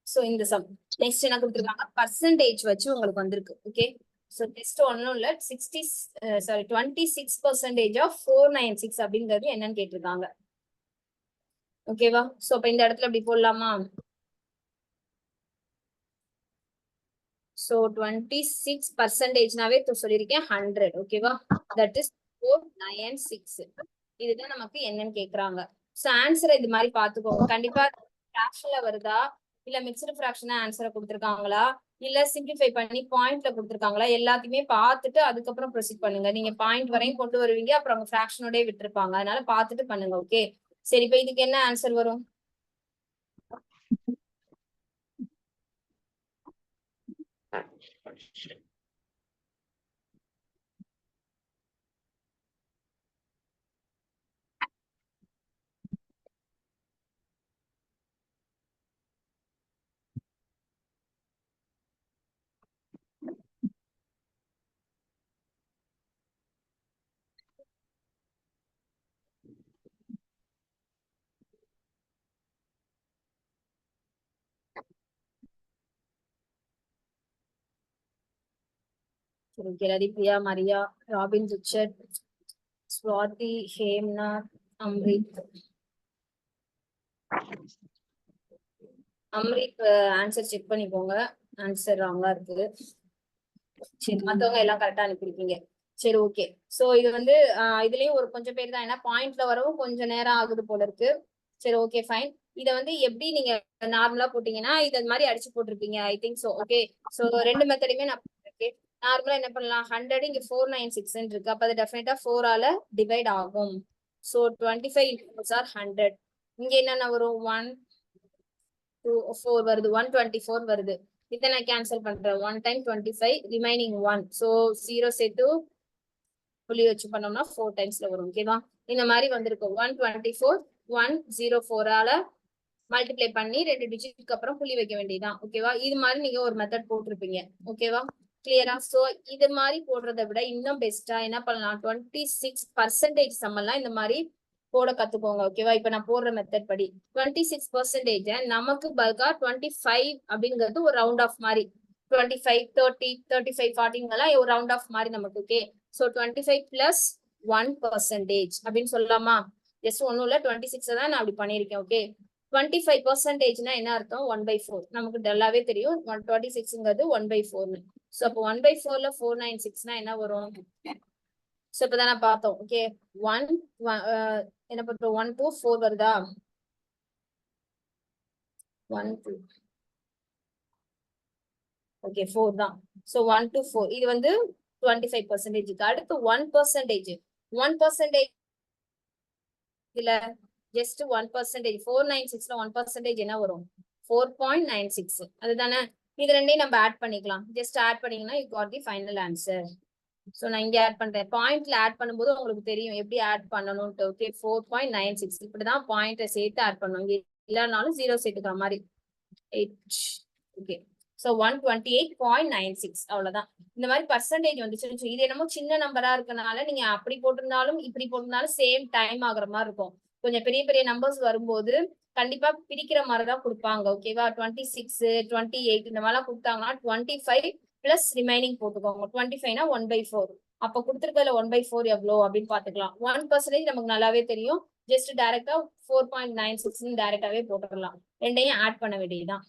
சோ இந்த சம் நெக்ஸ்ட் என்ன கொடுத்துருக்காங்க, பர்சன்டேஜ் வச்சு உங்களுக்கு வந்திருக்கு. ஓகே, சோ டெஸ்ட் ஒன்னும் இல்ல, 26% ஆஃப் 496 அப்படிங்கிறது என்னன்னு கேட்டிருக்காங்க. ஓகேவா? சோ இப்ப இந்த இடத்துல இப்படி போடலாமா? சோ 26%னாவே சொல்லியிருக்கேன் 100. ஓகேவா? That is 496. இதுதான் நமக்கு என்னன்னு கேக்குறாங்க. சோ ஆன்சரை இது மாதிரி பாத்துக்கோங்க. கண்டிப்பா ஃபிராக்ஷன்ல வருதா, இல்ல மிக்ஸ்டு ஃபிராக்ஷனா ஆன்சரை கொடுத்துருக்காங்களா, இல்ல சிம்பிளிஃபை பண்ணி பாயிண்ட்ல கொடுத்துருக்காங்களா, எல்லாத்தையுமே பார்த்துட்டு அதுக்கப்புறம் ப்ரொசீட் பண்ணுங்க. நீங்க பாயிண்ட் வரையும் கொண்டு வருவீங்க, அப்புறம் அவங்க ஃபிராக்ஷனோட விட்டுருப்பாங்க. அதனால பார்த்துட்டு பண்ணுங்க. ஓகே, சரி, இப்ப இதுக்கு என்ன ஆன்சர் வரும்? சரி, Priya, Maria, Robin, Richard, Swathi, Hemnath, Amrit. Amrik answer check பண்ணிக்கோங்க. ஆன்சர் ராங்கா இருக்கு. சரி, மத்தவங்க எல்லாம் கரெக்டா அனுப்பியிருக்கீங்க. சரி, ஓகே. சோ இது வந்து இதுலயும் ஒரு கொஞ்சம் பேர் தான், ஏன்னா பாயிண்ட்ல வரவும் கொஞ்சம் நேரம் ஆகுது போல இருக்கு. சரி, ஓகே, ஃபைன். இத வந்து எப்படி நீங்க நார்மலா போட்டீங்கன்னா இது மாதிரி அடிச்சு போட்டிருப்பீங்க, I think so. Okay, so ரெண்டு மெத்தடுமே நான் போட்டிருக்கேன். நார்மலா என்ன பண்ணலாம், 100 இங்க 496 இருக்கு, அப்ப அது டெஃபினட்டா 4 ஆல டிவைட் ஆகும். So 25 into 4 are 100. இங்க என்னென்ன வரும், 1 2 4 வருது, 124 வருது. இதை நான் கேன்சல் பண்றேன். 1 time 25, ரிமைனிங் 1. சோ 0 சேர்த்து புள்ளி வச்சு பண்ணோம்னா 4 டைம்ஸ்ல வரும். ஓகேவா, இந்த மாதிரி வந்திருக்கும். 124 104 ஆல மல்டிப்ளை பண்ணி 2 டிஜிட்க்கு அப்புறம் புள்ளி வைக்க வேண்டியதுதான். ஓகேவா, இது மாதிரி நீங்க ஒரு மெத்தட் போட்டிருப்பீங்க. ஓகேவா, கிளியரா? சோ இது மாதிரி போடுறதை விட இன்னும் பெஸ்டா என்ன பண்ணலாம், 26% சம்மெல்லாம் இந்த மாதிரி போட கத்துக்கோங்க. ஓகேவா, இப்ப நான் போடுற மெத்தட் படி 26% நமக்கு பல்கா 25 அப்படிங்கிறது ஒரு ரவுண்ட் ஆஃப் மாதிரி, 25 30 35 40 ஒரு ரவுண்ட் ஆஃப் மாதிரி நமக்கு. ஓகே, சோ 25 plus 1% அப்படின்னு சொல்லலாமா? ஜஸ்ட் ஒன்னும் இல்ல, 26 தான் நான் அப்படி பண்ணிருக்கேன். ஓகே, 25%னா என்ன அர்த்தம், 1/4. நமக்கு டல்லாவே தெரியும் 26ங்கிறது 1/4. சோ அப்போ 1/4ல 496னா என்ன வரும்? சோ இப்பதான் நான் பார்த்தோம். ஓகே, 1 என்ன பண்றோம், 1 to 4 வருதா? 1 2 ஓகே 4 தான். சோ 1 to 4 இது வந்து 25%. அடுத்து 1%. 1% இதுல ஜஸ்ட் 1%. 496ல 1% என்ன வரும், 4.96. அதுதானே? இது ரெண்டையும் நம்ம ஆட் பண்ணிக்கலாம். ஜஸ்ட் ஆட் பண்ணீங்கன்னா you got the final answer. So நான் இங்க ஆட் பண்றேன். பாயிண்ட்ல ஆட் பண்ணும்போது உங்களுக்கு தெரியும் எப்படி ஆட் பண்ணணும்ட்டு. ஓகே, 4.96 இப்படிதான் பாயிண்ட சேர்த்து ஆட் பண்ணணும். இங்க இல்லனாலும் 0 சேர்த்துக்கிற மாதிரி. 8 ஓகே, சோ 128.96 அவ்வளவுதான். இந்த மாதிரி பர்சன்டேஜ் வந்துச்சு. இது என்னமோ சின்ன நம்பரா இருக்கனால நீங்க அப்படி போட்டிருந்தாலும் இப்படி போட்டிருந்தாலும் சேம் டைம் ஆகுற மாதிரி இருக்கும். கொஞ்சம் பெரிய பெரிய நம்பர்ஸ் வரும்போது கண்டிப்பா பிரிக்கிற மாதிரிதான் கொடுப்பாங்க. ஓகேவா, 26 28 இந்த மாதிரிலாம் கொடுத்தாங்கன்னா 25 பிளஸ் ரிமைனிங் போட்டுக்கோங்க. 25னா 1/4. அப்ப கொடுத்துருக்கல 1/4 எவ்வளோ அப்படின்னு பாத்துக்கலாம். 1% நமக்கு நல்லாவே தெரியும். ஜஸ்ட் டைரக்டா 4.96 டைரக்டாவே போட்டுடலாம். ரெண்டையும் ஆட் பண்ண வேண்டியதுதான்.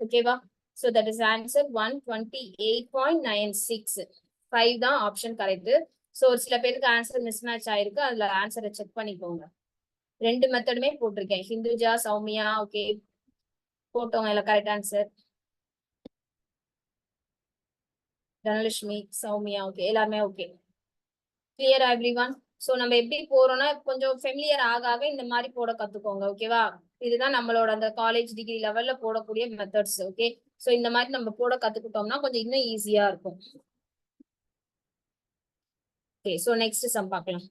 ஓகேவா, so that is answer 128.96. 5 தான் ஆப்ஷன் கரெக்ட். சோ ஒரு சில பேருக்கு ஆன்சர் மிஸ் மேட்ச் ஆயிருக்கு, அதுல ஆன்சரை செக் பண்ணிக்கோங்க. ரெண்டு மெத்தடுமே போட்டிருக்கேன். ஹிந்துஜா, சௌமியா, ஓகே போட்டோங்க எல்லாம் correct answer. Dhanalakshmi, Soumya, okay எல்லாருமே ஓகே. Clear everyone? சோ நம்ம எப்படி போறோம்னா கொஞ்சம் ஃபெமிலியர் ஆக ஆக இந்த மாதிரி போட கத்துக்கோங்க. ஓகேவா, இதுதான் நம்மளோட அந்த காலேஜ் டிகிரி லெவல்ல போடக்கூடிய மெத்தட்ஸ். ஓகே, சோ இந்த மாதிரி நம்ம போட கத்துக்கிட்டோம்னா கொஞ்சம் இன்னும் ஈஸியா இருக்கும். ஓகே, சோ நெக்ஸ்ட் சம் பார்க்கலாம்.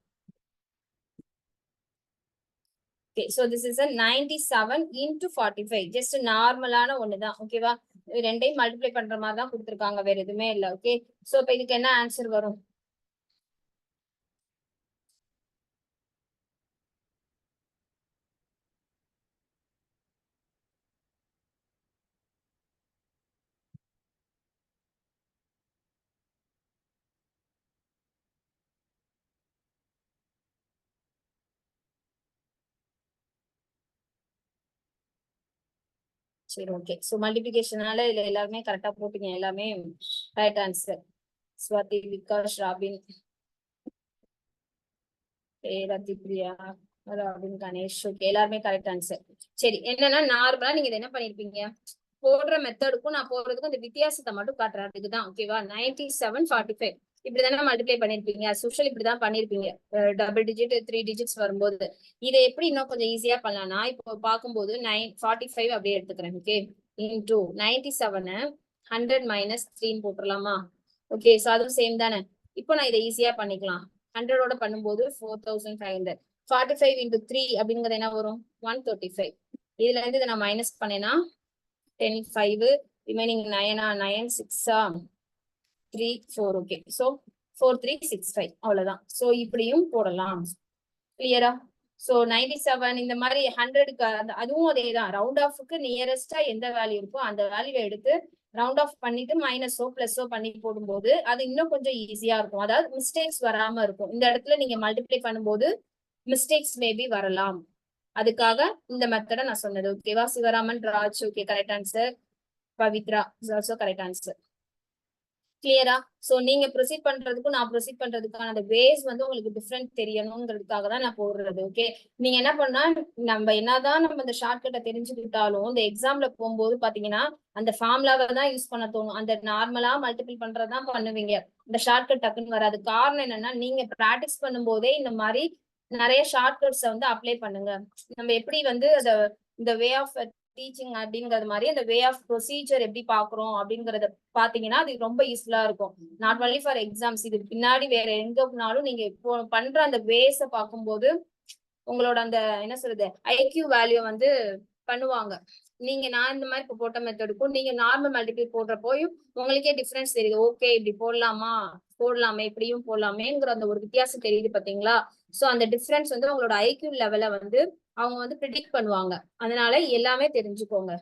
Okay, so this is a 97 into 45. Just நார்மலான ஒண்ணுதான். ஓகேவா, ரெண்டையும் மல்டிப்ளை பண்ற மாதிரி தான் கொடுத்துருக்காங்க, வேற எதுவுமே இல்ல. ஓகே, சோ இப்ப இதுக்கு என்ன ஆன்சர் வரும்? சரி, ஓகே. சோ மல்டிபிகேஷனால இதுல எல்லாருமே கரெக்டா போட்டீங்க. எல்லாமே right answer. Swathi, Vikash, Robin, Rathi, Priya, Robin, Ganesh, okay எல்லாருமே கரெக்ட் ஆன்சர். சரி, என்னன்னா நார்மலா நீங்க இதை என்ன பண்ணிருப்பீங்க, போடுற மெத்தடுக்கும் நான் போடுறதுக்கும் இந்த வித்தியாசத்தை மட்டும் காட்டுறேன். இதுதான் ஓகேவா, 97 45 இப்படிதானே மல்டிப்ளை பண்ணிருப்பீங்க. சோஷியல் இப்படிதான் பண்ணிருப்பீங்க. டபுள் டிஜிட் 3 டிஜிட்ஸ் வரும்போது இதை எப்படி இன்னும் கொஞ்சம் ஈஸியா பண்ணலாம்னா, இப்போ பார்க்கும்போது 945 அப்படியே எடுத்துக்கிறேன். ஓகே, இன்டூ 97 100 minus 3 போட்டுடலாமா? ஓகே, சோ அதுவும் சேம் தானே. இப்போ நான் இதை ஈஸியா பண்ணிக்கலாம். 100ஓட பண்ணும்போது 4500. 45 into 3 அப்படிங்கிறது என்ன வரும், 135. இதுல இருந்து இதை நான் மைனஸ் பண்ணேன்னா 10 5 ரிமைனிங் 9 9 6 3 4. ஓகே, சோ 4365 அவ்வளவுதான். சோ இப்படியும் போடலாம். கிளியரா? சோ 97 இந்த மாதிரி 100க்கு அதுவும் அதேதான். ரவுண்ட் ஆஃப்க்கு நியரஸ்டா எந்த வேல்யூ இருக்கோ அந்த வேல்யூவை எடுத்து ரவுண்ட் ஆஃப் பண்ணிட்டு மைனஸோ பிளஸோ பண்ணி போடும்போது அது இன்னும் கொஞ்சம் ஈஸியா இருக்கும். அதாவது மிஸ்டேக்ஸ் வராம இருக்கும். இந்த இடத்துல நீங்க மல்டிப்ளை பண்ணும்போது மிஸ்டேக்ஸ் மேபி வரலாம். அதுக்காக இந்த மெத்தட நான் சொன்னது. ஓகேவா? Sivaraman, Raj, okay correct answer. Pavithra is also correct answer. கிளியரா? சோ நீங்க ப்ரொசீட் பண்றதுக்கும் நான் ப்ரொசீட் பண்றதுக்கான அந்த வேஸ் வந்து உங்களுக்கு டிஃபரெண்ட் தெரியணுங்கிறதுக்காக தான் நான் போடுறது. ஓகே, நீங்க என்ன பண்ணா, நம்ம என்னதான் நம்ம இந்த ஷார்ட்கட்டை தெரிஞ்சுக்கிட்டாலும் இந்த எக்ஸாம்ல போகும்போது பாத்தீங்கன்னா அந்த ஃபார்முலாவை தான் யூஸ் பண்ண தோணும். அந்த நார்மலா மல்டிபிள் பண்றதுதான் பண்ணுவீங்க. இந்த ஷார்ட்கட் டக்குன்னு வராது. காரணம் என்னன்னா, நீங்க பிராக்டிஸ் பண்ணும்போதே இந்த மாதிரி நிறைய ஷார்ட்கட்ஸை வந்து அப்ளை பண்ணுங்க. நம்ம எப்படி வந்து அத இந்த வே ஆஃப் டீச்சிங் அப்படிங்கறது மாதிரி அந்த வே ஆஃப் ப்ரொசீஜர் எப்படி பாக்குறோம் அப்படிங்கறத பாத்தீங்கன்னா அது ரொம்ப யூஸ்ஃபுல்லா இருக்கும். நாட் ஒன்லி ஃபார் எக்ஸாம்ஸ், இது பின்னாடி வேற எங்க போனாலும் நீங்க இப்போ பண்ற அந்த வேஸ பார்க்கும்போது உங்களோட அந்த என்ன சொல்றது ஐக்யூ வேல்யூ வந்து பண்ணுவாங்க. நீங்க நான் இந்த மாதிரி இப்போ போட்ட மெத்தடுக்கும் நீங்க நார்மல் மல்டிபிள் போடுறப்போயும் உங்களுக்கே டிஃபரன்ஸ் தெரியுது. ஓகே, இப்படி போடலாமே இப்படியும் போடலாமேங்கிற அந்த ஒரு வித்தியாசம் தெரியுது பாத்தீங்களா? சோ அந்த டிஃபரன்ஸ் வந்து உங்களோட ஐக்யூ லெவல வந்து அவங்க வந்து ப்ரிடிக்ட் பண்ணுவாங்க. அதனால எல்லாமே தெரிஞ்சுக்கோங்க.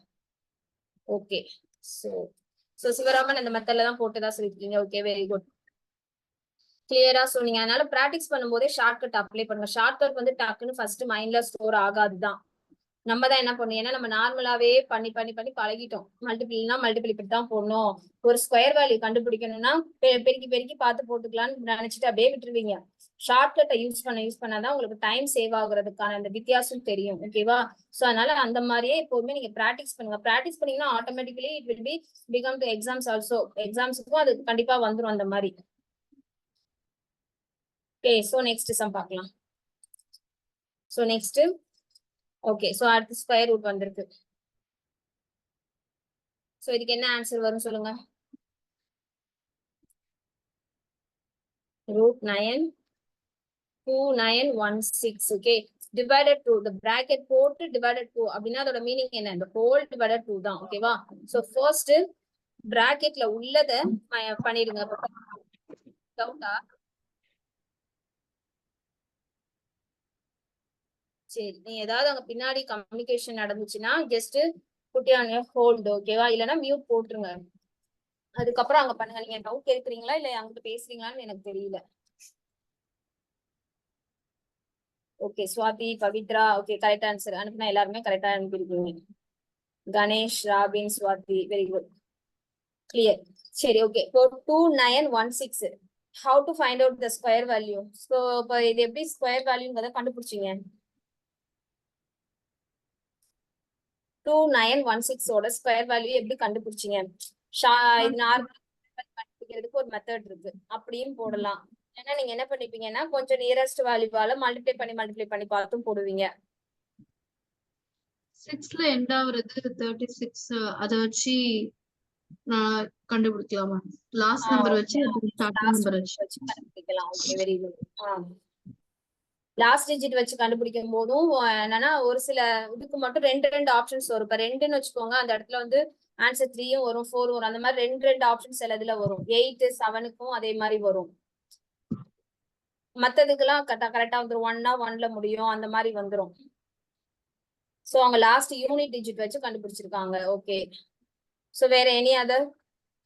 ஓகே, சோ சிவராமன் அந்த மெத்தட்ல தான் போட்டுதான் சொல்லிருக்கீங்க. Okay, very good. கிளியரா? சோ நீங்க அதனால பிராக்டிஸ் பண்ணும்போதே ஷார்ட்கட் அப்ளை பண்ணுங்க. ஷார்ட்கட் வந்து டக்குன்னு ஃபர்ஸ்ட் மைண்ட்ல ஸ்டோர் ஆகாதுதான். நம்ம தான் என்ன பண்ணணும், ஏன்னா நம்ம நார்மலாவே பண்ணி பண்ணி பண்ணி பழகிட்டோம். மல்டிபிள்னா மல்டிபிள் இப்படி தான் போடணும். ஒரு ஸ்கொயர் வேல்யூ கண்டுபிடிக்கணும்னா பெருக்கி பெருக்கி பார்த்து போட்டுக்கலாம்னு நினைச்சிட்டு அப்படியே விட்டுருவீங்க. ஷார்ட்கட்டை யூஸ் பண்ணாதான் உங்களுக்கு டைம் சேவ் ஆகுறதுக்கான அந்த வித்தியாசம் தெரியும். ஓகேவா? சோ அதனால அந்த மாதிரியே எப்போதுமே நீங்க பிராக்டிஸ் பண்ணுங்க. பிராக்டிஸ் பண்ணீங்கன்னா automatically it will be become to exams also. எக்ஸாம்ஸுக்கும் அது கண்டிப்பா வந்துடும் அந்த மாதிரி. ஓகே, சோ நெக்ஸ்ட் சம் பார்க்கலாம். சோ நெக்ஸ்ட் ஓகே, சோ அடுத்து ஸ்கொயர் ரூட் வந்திருக்கு. சோ இதுக்கு என்ன ஆன்சர் வரும் சொல்லுங்க. √9 2916. ஓகே, டிவைடட் 2 the bracket போட்டு டிவைடட் 2 அப்படின்னா அதோட மீனிங் என்ன? இந்த ஹோல் டிவைடட் 2 தான். ஓகேவா? சோ ஃபர்ஸ்ட் பிராக்கெட்ல உள்ளத பண்ணிடுங்க. டவுட்டா? சரி, நீ ஏதாவது அங்க பின்னாடி கம்யூனிகேஷன் நடந்துச்சுன்னா ஜஸ்ட் புட் ஆன் ஹோல்ட். ஓகேவா? இல்லைன்னா மியூட் போட்டுருங்க. அதுக்கப்புறம் அங்க பண்ணுங்க. நீங்க டவுட் கேட்குறீங்களா இல்ல அங்கிட்டு பேசுறீங்களான்னு எனக்கு தெரியல. Okay, Swathi, Pavithra, okay correct answer அனுப்புனா எல்லாருமே கரெக்டா அனுப்பியிருக்கீங்க. Ganesh, Robin, Swathi, very good. Clear. சரி, ஓகே. இப்போ 2916 how to find out the square value. So இப்போ இது எப்படி ஸ்கொயர் வேல்யூங்கிறத கண்டுபிடிச்சிங்க? 2916 ஓட ஸ்கொயர் வேல்யூ எப்படி கண்டுபிடிச்சிங்க? இது நார்மல் கண்டுபிடிக்கிறதுக்கு ஒரு மெத்தட் இருக்கு. அப்படியும் போடலாம். ஏன்னா நீங்க என்ன பண்ணிப்பீங்கன்னா கொஞ்சம் நியரஸ்ட் வேல்யூவால மல்டிப்ளை பண்ணி பார்த்தும் போடுவீங்க. 6ல எண்ட் ஆகுறது 36 அத வச்சு நான் கண்டுபிடிக்கலாமா? லாஸ்ட் நம்பர் வச்சு ஸ்டார்டிங் நம்பர் வச்சு கண்டுபிடிக்கலாம். Okay, very good. Last digit வச்சு கண்டுபிடிக்கும் போதும் என்னன்னா ஒரு சில இதுக்கு மட்டும் ரெண்டு ஆப்ஷன்ஸ் வரும். இப்ப 2ன்னு வச்சுக்கோங்க, அந்த இடத்துல வந்து ஆன்சர் 3யும் வரும், 4 வரும். அந்த மாதிரி ரெண்டு ஆப்ஷன்ஸ் சில இதுல வரும். 8 7க்கும் அதே மாதிரி வரும். மத்ததுக்கெல்லாம் கரெக்டா வந்துரும். 1ல முடியும், அந்த மாதிரி வந்துரும். சோ அவங்க லாஸ்ட் யூனிட் டிஜிட் வச்சு கண்டுபிடிச்சிருக்காங்க. ஓகே, சோ வேற எனி அதர்?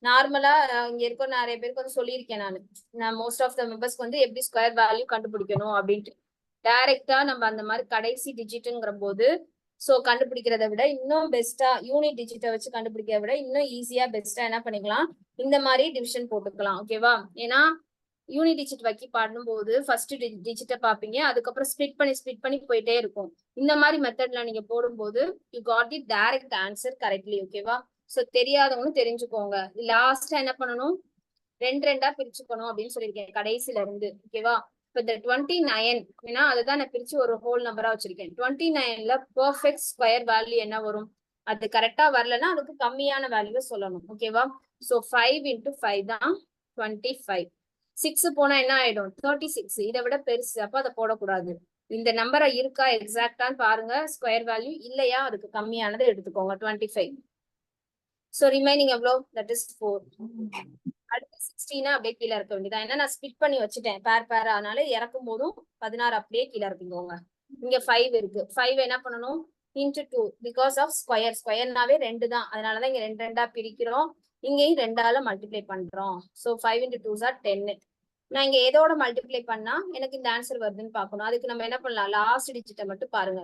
நார்மலா இங்க இருக்க நிறைய பேருக்கு வந்து சொல்லியிருக்கேன் நான் மோஸ்ட் ஆஃப் த மெம்பர்ஸ்க்கு வந்து எப்படி ஸ்கொயர் வேல்யூ கண்டுபிடிக்கணும் அப்படின்ட்டு. டைரக்டா நம்ம அந்த மாதிரி கடைசி டிஜிட்ங்கிற போது சோ கண்டுபிடிக்கிறத விட இன்னும் பெஸ்டா யூனிட் டிஜிட்டை வச்சு கண்டுபிடிக்கிறத விட இன்னும் ஈஸியா பெஸ்டா என்ன பண்ணிக்கலாம், இந்த மாதிரி டிவிஷன் போட்டுக்கலாம். ஓகேவா? ஏன்னா யூனிட் டிஜிட் வைக்கி பண்ணும்போது ஃபர்ஸ்ட் டிஜிட்டை பாப்பீங்க, அதுக்கப்புறம் ஸ்பிட் பண்ணி போயிட்டே இருக்கும். இந்த மாதிரி மெத்தட்ல நீங்க போடும்போது you got the direct answer correctly. ஓகேவா? சோ தெரியாதவங்க தெரிஞ்சுக்கோங்க. லாஸ்டா என்ன பண்ணணும், ரெண்டா பிரிச்சுக்கணும் அப்படின்னு சொல்லியிருக்கேன் கடைசில இருந்து. ஓகேவா? இப்ப இந்த 29 ஏன்னா அதுதான் நான் பிரிச்சு ஒரு ஹோல் நம்பரா வச்சிருக்கேன். 29ல பெர்ஃபெக்ட் ஸ்கொயர் வேல்யூ என்ன வரும்? அது கரெக்டா வரலன்னா அதுக்கு கம்மியான வேல்யூ சொல்லணும். ஓகேவா? சோ 5 × 5 தான் 25. 6 போனா என்ன ஆயிடும்? 36. இதை விட பெருசு, அப்ப அதை போடக்கூடாது. இந்த நம்பரை இருக்கா எக்ஸாக்டான்னு பாருங்க ஸ்கொயர் வேல்யூ. இல்லையா அதுக்கு கம்மியானதை எடுத்துக்கோங்க 25. சோ ரிமைனிங் எவ்வளோ? That is 4. அடுத்து 16 அப்படியே கீழே இருக்க வேண்டியதான். ஏன்னா நான் ஸ்பிட் பண்ணி வச்சுட்டேன் பேர் அதனால இறக்கும் போதும் 16 அப்படியே கீழே இருக்குங்க. இங்க 5 இருக்கு. 5 என்ன பண்ணணும்? × 2 பிகாஸ் ஆஃப் ஸ்கொயர்னாவே 2 தான். அதனாலதான் இங்க ரெண்டா பிரிக்கிறோம். இங்கேயும் 2ஆல மல்டிப்ளை பண்றோம். சோ 5 × 2 = 10. நான் இங்க எதோட மல்டிப்ளை பண்ணா எனக்கு இந்த ஆன்சர் வருதுன்னு பாக்கணும். அதுக்கு நம்ம என்ன பண்ணலாம், லாஸ்ட் டிஜிட்டை மட்டும் பாருங்க.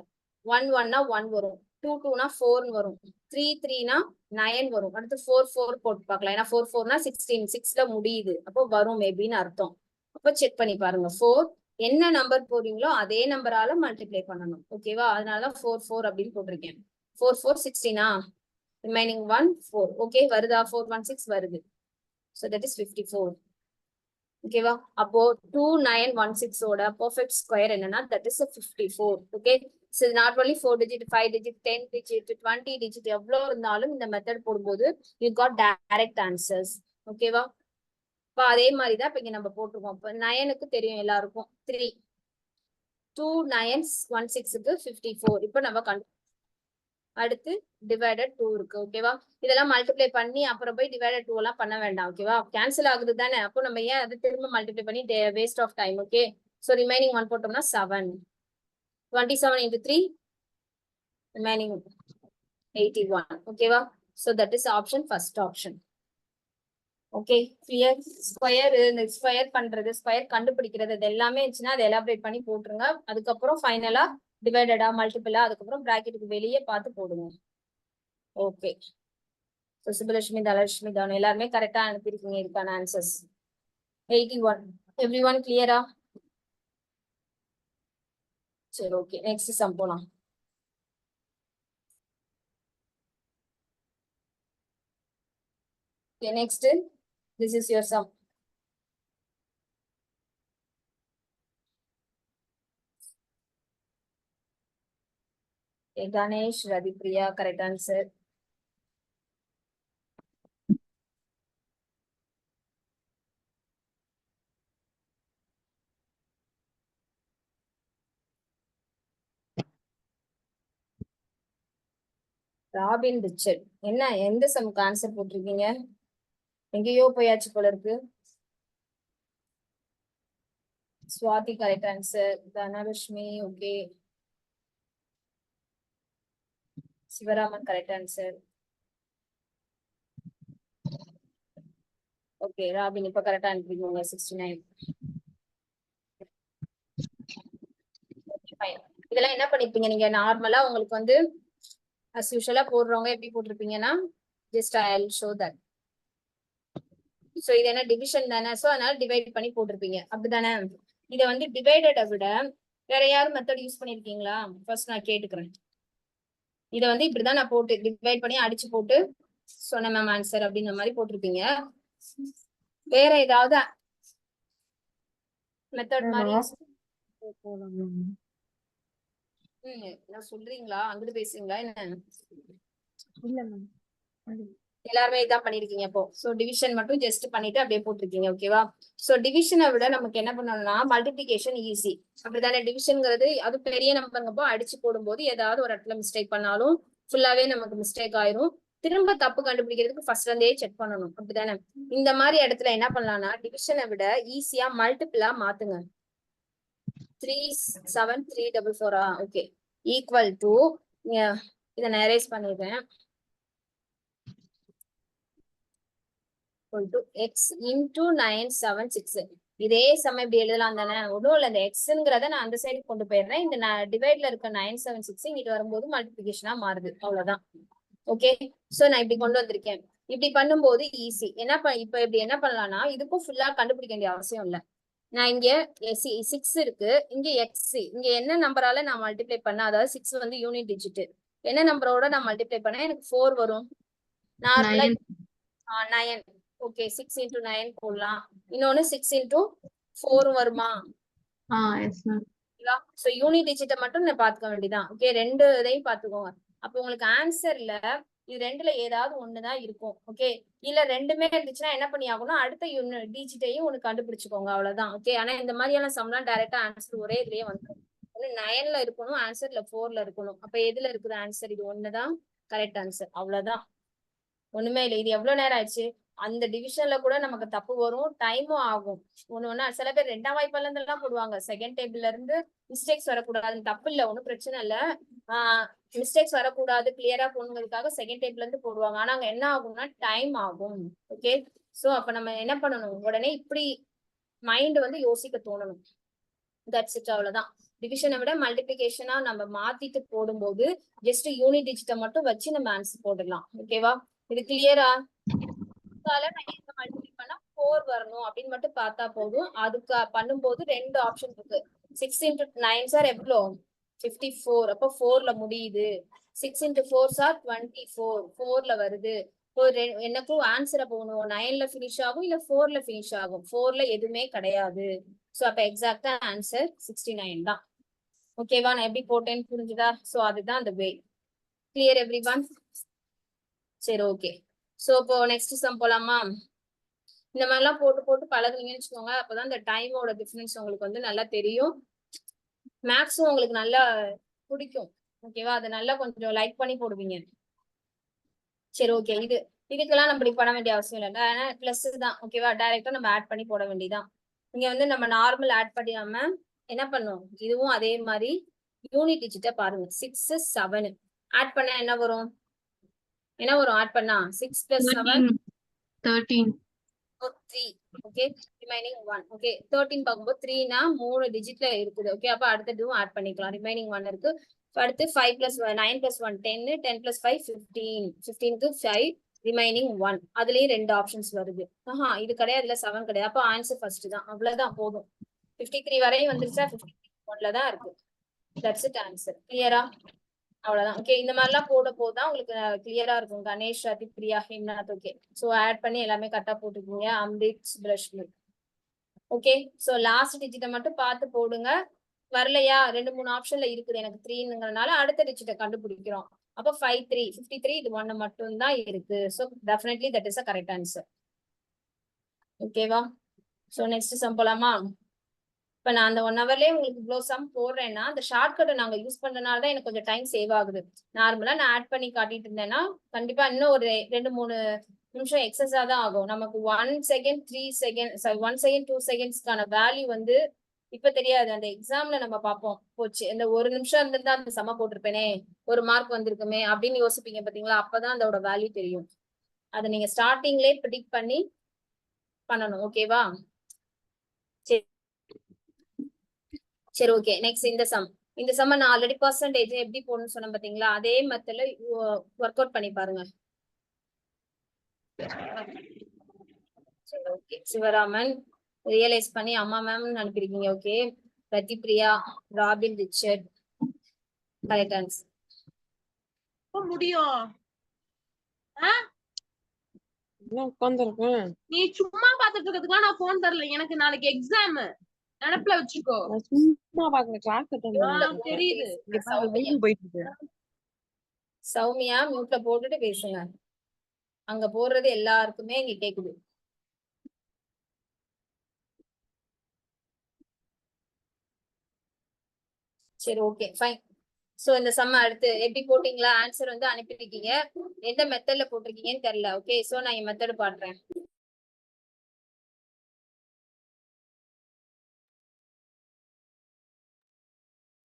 1 1னா 1 வரும், 2 2னா 4 வரும், 3 3னா 9 வரும். அடுத்து 4 4 போட்டு பார்க்கலாம். ஏன்னா 4 4னா 16, 6ல முடியுது, அப்போ வரும் மேபின்னு அர்த்தம். அப்போ செக் பண்ணி பாருங்க. 4 என்ன நம்பர் போடுறீங்களோ அதே நம்பரால மல்டிப்ளை பண்ணணும். ஓகேவா? அதனாலதான் 4 4 அப்படின்னு போட்டிருக்கேன். 4 4 16ஆ, ரிமைனிங் 1 4. ஓகே, வருதா? 4 1 6 வருது. So that is 54. ஓகேவா? அப்போ 2916 ஓட பெர்ஃபெக்ட் ஸ்கொயர் என்னன்னா that is a 54. Okay, so not only 4 digit, 5 digit, 10 digit, 20 digit எவ்வளவு இருந்தாலும் இந்த மெத்தட் போடும்போது you got direct answers. ஓகேவா? இப்போ அதே மாதிரி தான் இப்போ இங்க நம்ம போட்டுருக்கோம். இப்போ 9க்கு தெரியும் எல்லாருக்கும் 3, 2916க்கு 54. இப்போ நம்ம அடுத்து டிவைடட் 2 இருக்கு. ஓகேவா? இதெல்லாம் மல்டிப்ளை பண்ணி அப்புறம் போய் டிவைடட் 2 எல்லாம் பண்ண வேண்டாம். ஓகேவா? கேன்சல் ஆகுது தானே, அப்போ நம்ம ஏன் அது திரும்ப மல்டிப்ளை பண்ணி waste of time. Okay, so remaining 1 போட்டோம்னா 7, 27 into 3 ரிமைனிங் 81. ஓகேவா? So that is option, first option. Okay, clear? Square, இந்த ஸ்கொயர் பண்றது, ஸ்கொயர் கண்டுபிடிக்கிறது, இது எல்லாமே இருந்துச்சுன்னா அதை எலாபரேட் பண்ணி போட்டுருங்க. அதுக்கப்புறம் ஃபைனலா டிவைடடா மல்டிபிளா அதுக்கப்புறம் பிராக்கெட்டுக்கு வெளியே பார்த்து போடுங்க. ஓகே, சுபலட்சுமி, தனலட்சுமி, தானு எல்லாருமே கரெக்டா அனுப்பியிருக்கீங்க இதுக்கான ஆன்சர்ஸ். 81. எவ்ரிஒன் கிளியரா? சரி, ஓகே, நெக்ஸ்ட் சம் போலாம். Okay, next, this is your sum. Okay, Ganesh, Radhipriya, correct answer. Robin Richard, என்ன எந்த சம்க்கு ஆன்சர் போட்டிருக்கீங்க? எங்கேயோ போயாச்சு போல இருக்கு. Swathi correct answer. Dhanalakshmi okay. Sivaraman correct answer. Okay, Robin இப்ப கரெக்டா அனுப்பிடுங்க. 69. இதெல்லாம் என்ன பண்ணிருப்பீங்க நீங்க? நார்மலா உங்களுக்கு வந்து அஸ் யூஷுவலா போடுறவங்க எப்படி போட்டிருப்பீங்கன்னா just I will show that. So இது என்ன டிவிஷன் தானே, சோ அதனால டிவைட் பண்ணி போட்டிருப்பீங்க, அப்படிதானே? இதை வந்து டிவைடட விட வேற யாரும் மெத்தட் யூஸ் பண்ணிருக்கீங்களா? ஃபர்ஸ்ட் நான் கேட்டுக்கிறேன். இதை வந்து இப்படிதான் நான் போட்டு டிவைட் பண்ணி அடிச்சு போட்டு சொன்ன மேம் ஆன்சர் அப்படிங்கிற மாதிரி போட்டிருப்பீங்க. வேற ஏதாவது மெத்தட் மாதிரி நான் சொல்றீங்களா? அங்கிட்டு பேசுறீங்களா என்ன? இல்ல மேம், எல்லாருமே இதான் பண்ணிருக்கீங்க அப்போ. சோ டிவிஷன் மட்டும் ஜஸ்ட் பண்ணிட்டு அப்படியே போட்டிருக்கீங்க. ஓகேவா? சோ டிவிஷனை விட நமக்கு என்ன பண்ணணும்னா மல்டிபிளிகேஷன் ஈஸி, அப்படித்தானே? டிவிஷன்ங்கிறது அது பெரிய நம்பருங்கப்போ அடிச்சு போடும்போது ஏதாவது ஒரு இடத்துல மிஸ்டேக் பண்ணாலும் ஃபுல்லாவே நமக்கு மிஸ்டேக் ஆயிரும். திரும்ப தப்பு கண்டுபிடிக்கிறதுக்கு ஃபர்ஸ்ட்ல இருந்தே செக் பண்ணணும், அப்படித்தானே? இந்த மாதிரி இடத்துல என்ன பண்ணலாம்னா டிவிஷனை விட ஈஸியா மல்டிபிளா மாத்துங்க. 3 7 3 4 4. ஓகே, ஈக்குவல் டு இதை நான் எரேஸ் பண்ணிடுறேன். x into 976. இதே சமயம் இப்படி எழுதலாம் தானே? ஒன்றும் இல்லை, இந்த எக்ஸ்ங்கிறத நான் அந்த சைடு கொண்டு போயிடுறேன். இந்த டிவைட்ல இருக்க 976 இங்கிட்டு வரும்போது மல்டிபிகேஷனா மாறுது, அவ்வளவுதான். ஓகே, சோ நான் இப்படி கொண்டு வந்திருக்கேன். இப்படி பண்ணும்போது ஈஸி. இப்ப இப்படி என்ன பண்ணலாம்னா இதுக்கும் ஃபுல்லா கண்டுபிடிக்க வேண்டிய அவசியம் இல்லை. நான் இங்க 6 இருக்கு, இங்க எக்ஸ், இங்க என்ன நம்பரால நான் மல்டிப்ளை பண்ண, அதாவது 6 வந்து யூனிட் டிஜிட், என்ன நம்பரோட நான் மல்டிப்ளை பண்ண எனக்கு 4 வரும். நார்மலா 9. ஓகே, 6 into 9 போடலாம். இன்னொன்னு 6 into 4 வருமா? Yes ma'am. சோ யூனிட் டிஜிட்டை மட்டும் நான் பாத்துக்க வேண்டியதான். ஓகே, ரெண்டு இதையும் பாத்துக்கோங்க. அப்போ உங்களுக்கு ஆன்சர்ல இது ரெண்டுல ஏதாவது ஒண்ணுதான் இருக்கும். ஓகே, இல்ல ரெண்டுமே இருந்துச்சுன்னா என்ன பண்ணி ஆகணும், அடுத்த டிஜிட்டையும் ஒண்ணு கண்டுபிடிச்சுக்கோங்க, அவ்வளவுதான். ஓகே, ஆனா இந்த மாதிரியான சம்லாம் டைரக்டா ஆன்சர் ஒரே இதுலயே வந்துடும். 9ல இருக்கணும், ஆன்சர்ல 4ல இருக்கணும். அப்ப எதுல இருக்குது ஆன்சர்? இது ஒண்ணுதான் கரெக்ட் ஆன்சர், அவ்வளவுதான். ஒண்ணுமே இல்லை. இது எவ்வளவு நேரம் ஆயிடுச்சு? அந்த டிவிஷன்ல கூட நமக்கு தப்பு வரும், டைமும் ஆகும். ஒண்ணு சில பேர் 2ஆம் வாய்ப்பால இருந்து எல்லாம் போடுவாங்க. செகண்ட் டேபிள்ல இருந்து மிஸ்டேக்ஸ் வரக்கூடாது, தப்பு இல்லை, ஒன்னும் பிரச்சனை இல்ல. மிஸ்டேக்ஸ் வரக்கூடாது, கிளியரா போகணுங்கிறதுக்காக செகண்ட் டேபிள்ல இருந்து போடுவாங்க. ஆனா அங்க என்ன ஆகும்னா டைம் ஆகும். ஓகே, சோ அப்ப நம்ம என்ன பண்ணணும், உடனே இப்படி மைண்ட் வந்து யோசிக்க தோணணும். தட்ஸ் இட், அவ்வளவுதான். டிவிஷனை விட மல்டிபிகேஷனா நம்ம மாத்திட்டு போடும்போது ஜஸ்ட் யூனிட் டிஜிட்டை மட்டும் வச்சு நம்ம ஆன்சர் போடலாம். ஓகேவா? இது கிளியரா? நான் எங்க மல்டிபிள் பண்ணா 4 வரணும் அப்படின்னு மட்டும் பார்த்தா போதும். அதுக்கு பண்ணும்போது 2 ஆப்ஷன் இருக்கு. 6 into 9 சார் எவ்வளோ? 54. அப்போ 4ல முடியுது. 6 into 4 சார் 24. 4ல வருது. இப்போ எனக்கும் ஆன்சரை போகணும். 9ல ஃபினிஷ் ஆகும் இல்ல 4ல ஃபினிஷ் ஆகும். 4ல எதுவுமே கிடையாது. ஸோ அப்ப எக்ஸாக்டா ஆன்சர் 69 தான். ஓகேவா? நான் எப்படி போட்டேன்னு புரிஞ்சுதா? ஸோ அதுதான் அந்த வே. Clear every one? சரி, ஓகே. ஸோ இப்போ நெக்ஸ்ட் சம் போலாமா? இந்த மாதிரிலாம் போட்டு போட்டு பழகுனீங்கன்னு வச்சுக்கோங்க. அப்பதான் இந்த டைமோட டிஃபரன்ஸ் உங்களுக்கு வந்து நல்லா தெரியும். மேக்ஸும் உங்களுக்கு நல்லா பிடிக்கும். ஓகேவா? அதை நல்லா கொஞ்சம் லைக் பண்ணி போடுவீங்க. சரி, ஓகே. இதுக்கெல்லாம் நம்ம இப்படி பண்ண வேண்டிய அவசியம் இல்லை. ஏன்னா பிளஸ் தான். ஓகேவா? டைரக்டா நம்ம ஆட் பண்ணி போட வேண்டியதான். இங்க வந்து நம்ம நார்மல் ஆட் பண்ணியாம என்ன பண்ணும்? இதுவும் அதே மாதிரி யூனிட் டிஜிட்டை பாருங்க. 6 7 ஆட் பண்ணா என்ன வரும்? ஆட் பண்ணா 6 + 7 13. 3. Okay, remaining 1. ஓகே, 13 பார்க்கும்போது 3னா 3 டிஜிட்ல இருக்குது. ஓகே, அப்ப அடுத்ததும் ஆட் பண்ணிக்கலாம். ரிமைனிங் 1 இருக்கு. அடுத்து 5 + 9 + 1 10, 10 + 5 15. 15க்கு 5, ரிமைனிங் 1. அதுலயும் 2 ஆப்ஷன்ஸ் வருது. இது கிடையாது, இல்ல 7 கிடையாது. அப்ப ஆன்சர் ஃபர்ஸ்ட் தான். அவ்வளவுதான், போதும். 53 வரையும் வந்துருச்சா? 53 தான் இருக்கு. That's it, answer. கிளியரா? அவ்வளவுதான். ஓகே, இந்த மாதிரிலாம் போதான் உங்களுக்கு கிளியரா இருக்கும். Ganesh, Athipriya, Hemnath. Okay, so add பண்ணி எல்லாமே கரெக்டா போட்டுக்கீங்க. Amrit, Prashmi. Okay, so last டிஜிட்டை மட்டும் பார்த்து போடுங்க. வரலையா? 2-3 ஆப்ஷன்ல இருக்குது. எனக்கு 3ங்கிறதுனால அடுத்த டிஜிட்டை கண்டுபிடிக்கிறோம். அப்போ 53. 53 இது 1 மட்டும் தான் இருக்கு. So definitely that is a correct answer. ஓகேவா? சோ நெக்ஸ்ட் சம் போலாமா? இப்ப நான் அந்த 1 ஹவர்லயே உங்களுக்கு இவ்வளவு சம் போடுறேன்னா அந்த ஷார்ட்கட்டை நாங்க யூஸ் பண்றதுனால தான் எனக்கு கொஞ்சம் டைம் சேவ் ஆகுது. நார்மலா நான் ஆட் பண்ணி காட்டிட்டு இருந்தேன்னா கண்டிப்பா இன்னும் ஒரு 2-3 நிமிஷம் எக்ஸஸா தான் ஆகும். நமக்கு 1 செகண்ட் 3 செகண்ட் 1 செகண்ட் 2 செகண்ட்ஸ்க்கான வேல்யூ வந்து இப்ப தெரியாது. அந்த எக்ஸாம்ல நம்ம பார்ப்போம். போச்சு, இந்த 1 நிமிஷம் இருந்திருந்தா அந்த சம போட்டிருப்பேனே, 1 மார்க் வந்திருக்குமே அப்படின்னு யோசிப்பீங்க பாத்தீங்களா? அப்பதான் அதோட வேல்யூ தெரியும். அதை நீங்க ஸ்டார்டிங்லயே ப்ரிடிக்ட் பண்ணி பண்ணணும். ஓகேவா? சரி, ஓகே. நெக்ஸ்ட் இந்த சம் நான் ஆல்ரெடி பர்சன்டேஜ் எப்படி போடணும்னு சொன்னேன் பாத்தீங்களா? அதே மெத்தட்ல ஒர்க் அவுட் பண்ணி பாருங்க. சரி, ஓகே. சிவராமன் ரியலைஸ் பண்ணி அம்மா மேம் அனுப்பியிருக்கீங்க. Okay, Prathipriya, Robin, Richard. Correct answer. முடியும். உட்கார்ந்துருக்கேன். நீ சும்மா பாத்துட்டு இருக்கிறதுக்கு நான் போன் தரல. எனக்கு நாளைக்கு எக்ஸாம். நினைப்புல வச்சுக்கோ. சும்மா பாக்கல, கிளாஸ் தெரியுது. போயிட்டு இருக்கு. சௌமியா மியூட்ல போட்டுட்டு பேசுங்க. அங்க போடுறது எல்லாருக்குமே இங்க கேக்குது. சரி, ஓகே, ஃபைன். சோ இந்த சம் அடுத்து எப்படி போட்டீங்களா? ஆன்சர் வந்து அனுப்பிருக்கீங்க. எந்த மெத்தட்ல போட்டிருக்கீங்கன்னு தெரியல. ஓகே, சோ நான் என் மெத்தட் பாடுறேன்.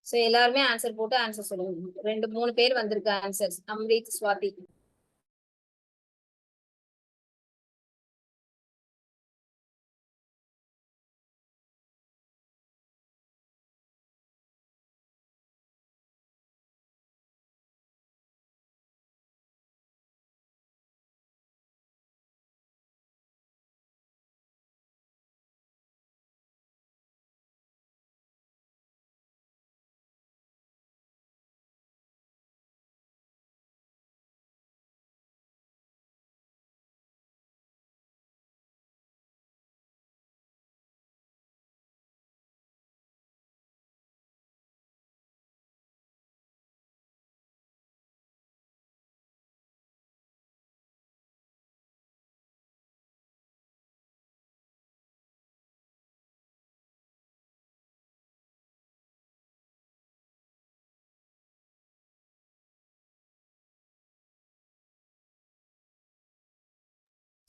சோ எல்லாருமே ஆன்சர் போட்டு ஆன்சர் சொல்லுங்க. 2-3 பேர் வந்திருக்கு ஆன்சர்ஸ். அம்ரித், ஸ்வாதி.